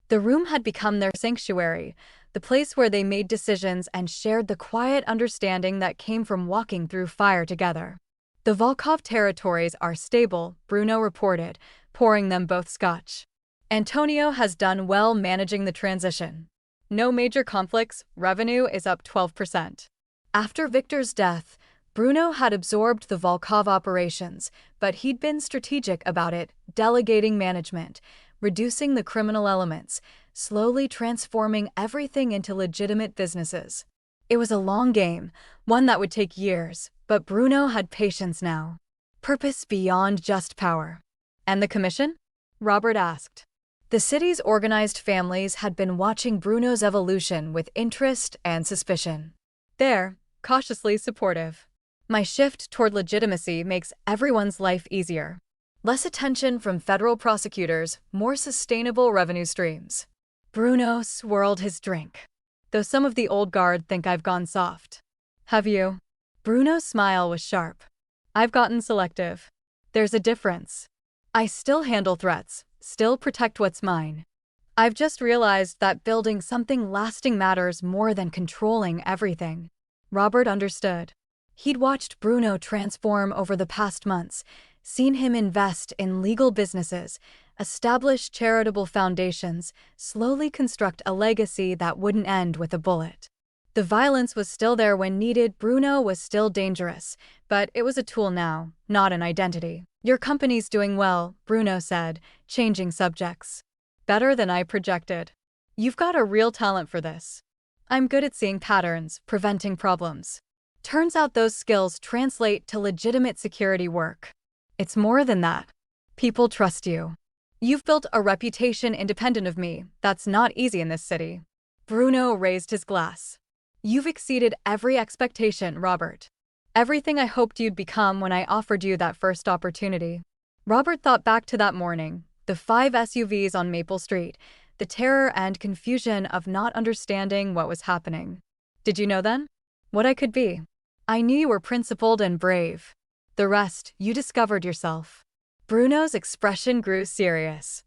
Speaker 1: The room had become their sanctuary, the place where they made decisions and shared the quiet understanding that came from walking through fire together. The Volkov territories are stable, Bruno reported, pouring them both scotch. Antonio has done well managing the transition. No major conflicts, revenue is up 12%. After Victor's death, Bruno had absorbed the Volkov operations, but he'd been strategic about it, delegating management, reducing the criminal elements, slowly transforming everything into legitimate businesses. It was a long game, one that would take years, but Bruno had patience now. Purpose beyond just power. And the commission? Robert asked. The city's organized families had been watching Bruno's evolution with interest and suspicion. They're cautiously supportive. My shift toward legitimacy makes everyone's life easier. Less attention from federal prosecutors, more sustainable revenue streams. Bruno swirled his drink. Though some of the old guard think I've gone soft. Have you? Bruno's smile was sharp. I've gotten selective. There's a difference. I still handle threats, still protect what's mine. I've just realized that building something lasting matters more than controlling everything. Robert understood. He'd watched Bruno transform over the past months, seen him invest in legal businesses, establish charitable foundations, slowly construct a legacy that wouldn't end with a bullet. The violence was still there when needed, Bruno was still dangerous, but it was a tool now, not an identity. Your company's doing well, Bruno said, changing subjects. Better than I projected. You've got a real talent for this. I'm good at seeing patterns, preventing problems. Turns out those skills translate to legitimate security work. It's more than that. People trust you. You've built a reputation independent of me. That's not easy in this city. Bruno raised his glass. You've exceeded every expectation, Robert. Everything I hoped you'd become when I offered you that first opportunity. Robert thought back to that morning, the 5 SUVs on Maple Street, the terror and confusion of not understanding what was happening. Did you know then? What I could be. I knew you were principled and brave. The rest, you discovered yourself. Bruno's expression grew serious.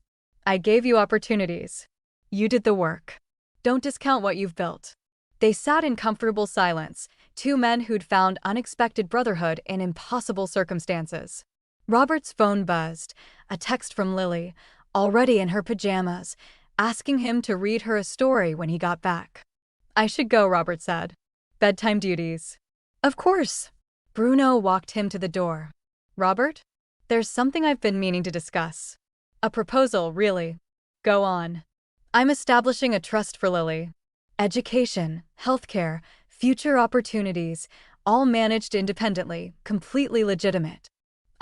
Speaker 1: I gave you opportunities. You did the work. Don't discount what you've built. They sat in comfortable silence, 2 men who'd found unexpected brotherhood in impossible circumstances. Robert's phone buzzed, a text from Lily, already in her pajamas, asking him to read her a story when he got back. I should go, Robert said. Bedtime duties. Of course. Bruno walked him to the door. Robert? There's something I've been meaning to discuss. A proposal, really. Go on. I'm establishing a trust for Lily. Education, healthcare, future opportunities, all managed independently, completely legitimate.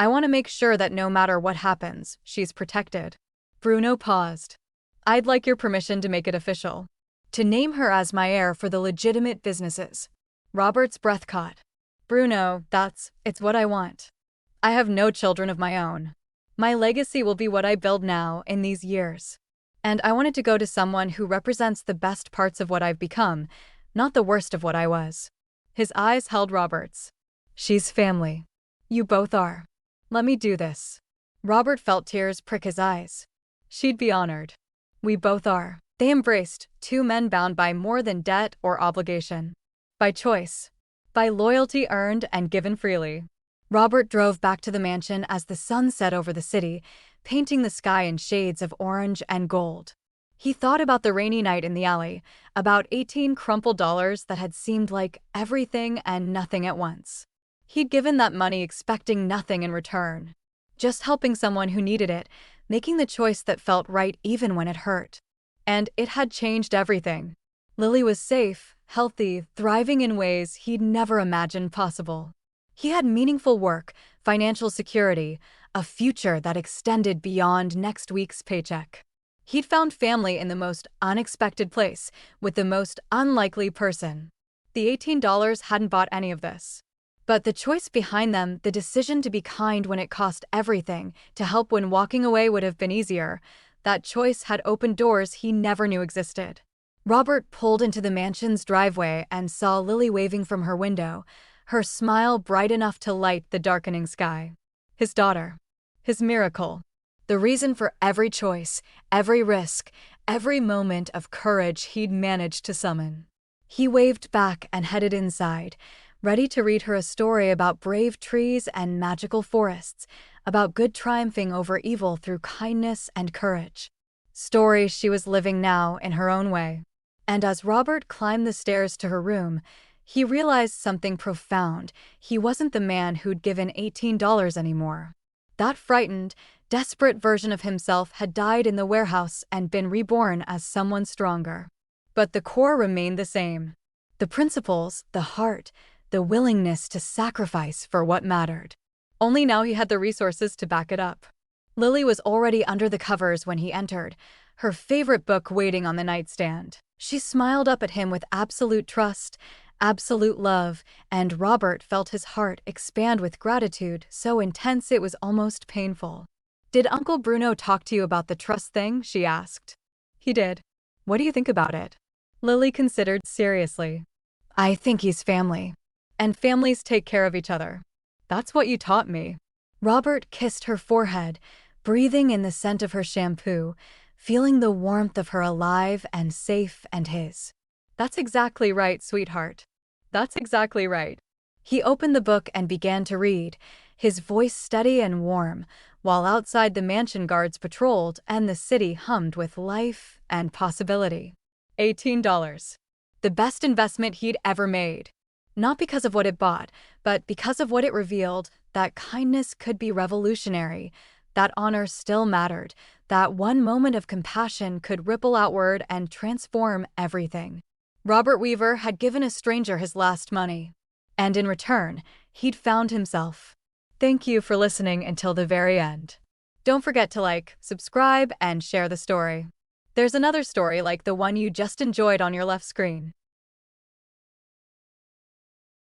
Speaker 1: I want to make sure that no matter what happens, she's protected. Bruno paused. I'd like your permission to make it official. To name her as my heir for the legitimate businesses. Robert's breath caught. Bruno, it's what I want. I have no children of my own. My legacy will be what I build now in these years. And I wanted to go to someone who represents the best parts of what I've become, not the worst of what I was. His eyes held Robert's. She's family. You both are. Let me do this. Robert felt tears prick his eyes. She'd be honored. We both are. They embraced, 2 men bound by more than debt or obligation. By choice. By loyalty earned and given freely. Robert drove back to the mansion as the sun set over the city, painting the sky in shades of orange and gold. He thought about the rainy night in the alley, about 18 crumpled dollars that had seemed like everything and nothing at once. He'd given that money expecting nothing in return. Just helping someone who needed it, making the choice that felt right even when it hurt. And it had changed everything. Lily was safe, healthy, thriving in ways he'd never imagined possible. He had meaningful work, financial security, a future that extended beyond next week's paycheck. He'd found family in the most unexpected place, with the most unlikely person. The $18 hadn't bought any of this. But the choice behind them, the decision to be kind when it cost everything, to help when walking away would have been easier, that choice had opened doors he never knew existed. Robert pulled into the mansion's driveway and saw Lily waving from her window, her smile bright enough to light the darkening sky. His daughter. His miracle. The reason for every choice, every risk, every moment of courage he'd managed to summon. He waved back and headed inside, ready to read her a story about brave trees and magical forests, about good triumphing over evil through kindness and courage. Stories she was living now in her own way. And as Robert climbed the stairs to her room, he realized something profound. He wasn't the man who'd given $18 anymore. That frightened, desperate version of himself had died in the warehouse and been reborn as someone stronger. But the core remained the same. The principles, the heart, the willingness to sacrifice for what mattered. Only now he had the resources to back it up. Lily was already under the covers when he entered, her favorite book waiting on the nightstand. She smiled up at him with absolute trust, absolute love, and Robert felt his heart expand with gratitude so intense it was almost painful. Did Uncle Bruno talk to you about the trust thing? She asked. He did. What do you think about it? Lily considered seriously. I think he's family. And families take care of each other. That's what you taught me. Robert kissed her forehead, breathing in the scent of her shampoo, feeling the warmth of her alive and safe and his. That's exactly right, sweetheart. That's exactly right. He opened the book and began to read, his voice steady and warm, while outside the mansion guards patrolled and the city hummed with life and possibility. $18. The best investment he'd ever made. Not because of what it bought, but because of what it revealed, that kindness could be revolutionary, that honor still mattered, that one moment of compassion could ripple outward and transform everything. Robert Weaver had given a stranger his last money, and in return, he'd found himself. Thank you for listening until the very end. Don't forget to like, subscribe, and share the story. There's another story like the one you just enjoyed on your left screen.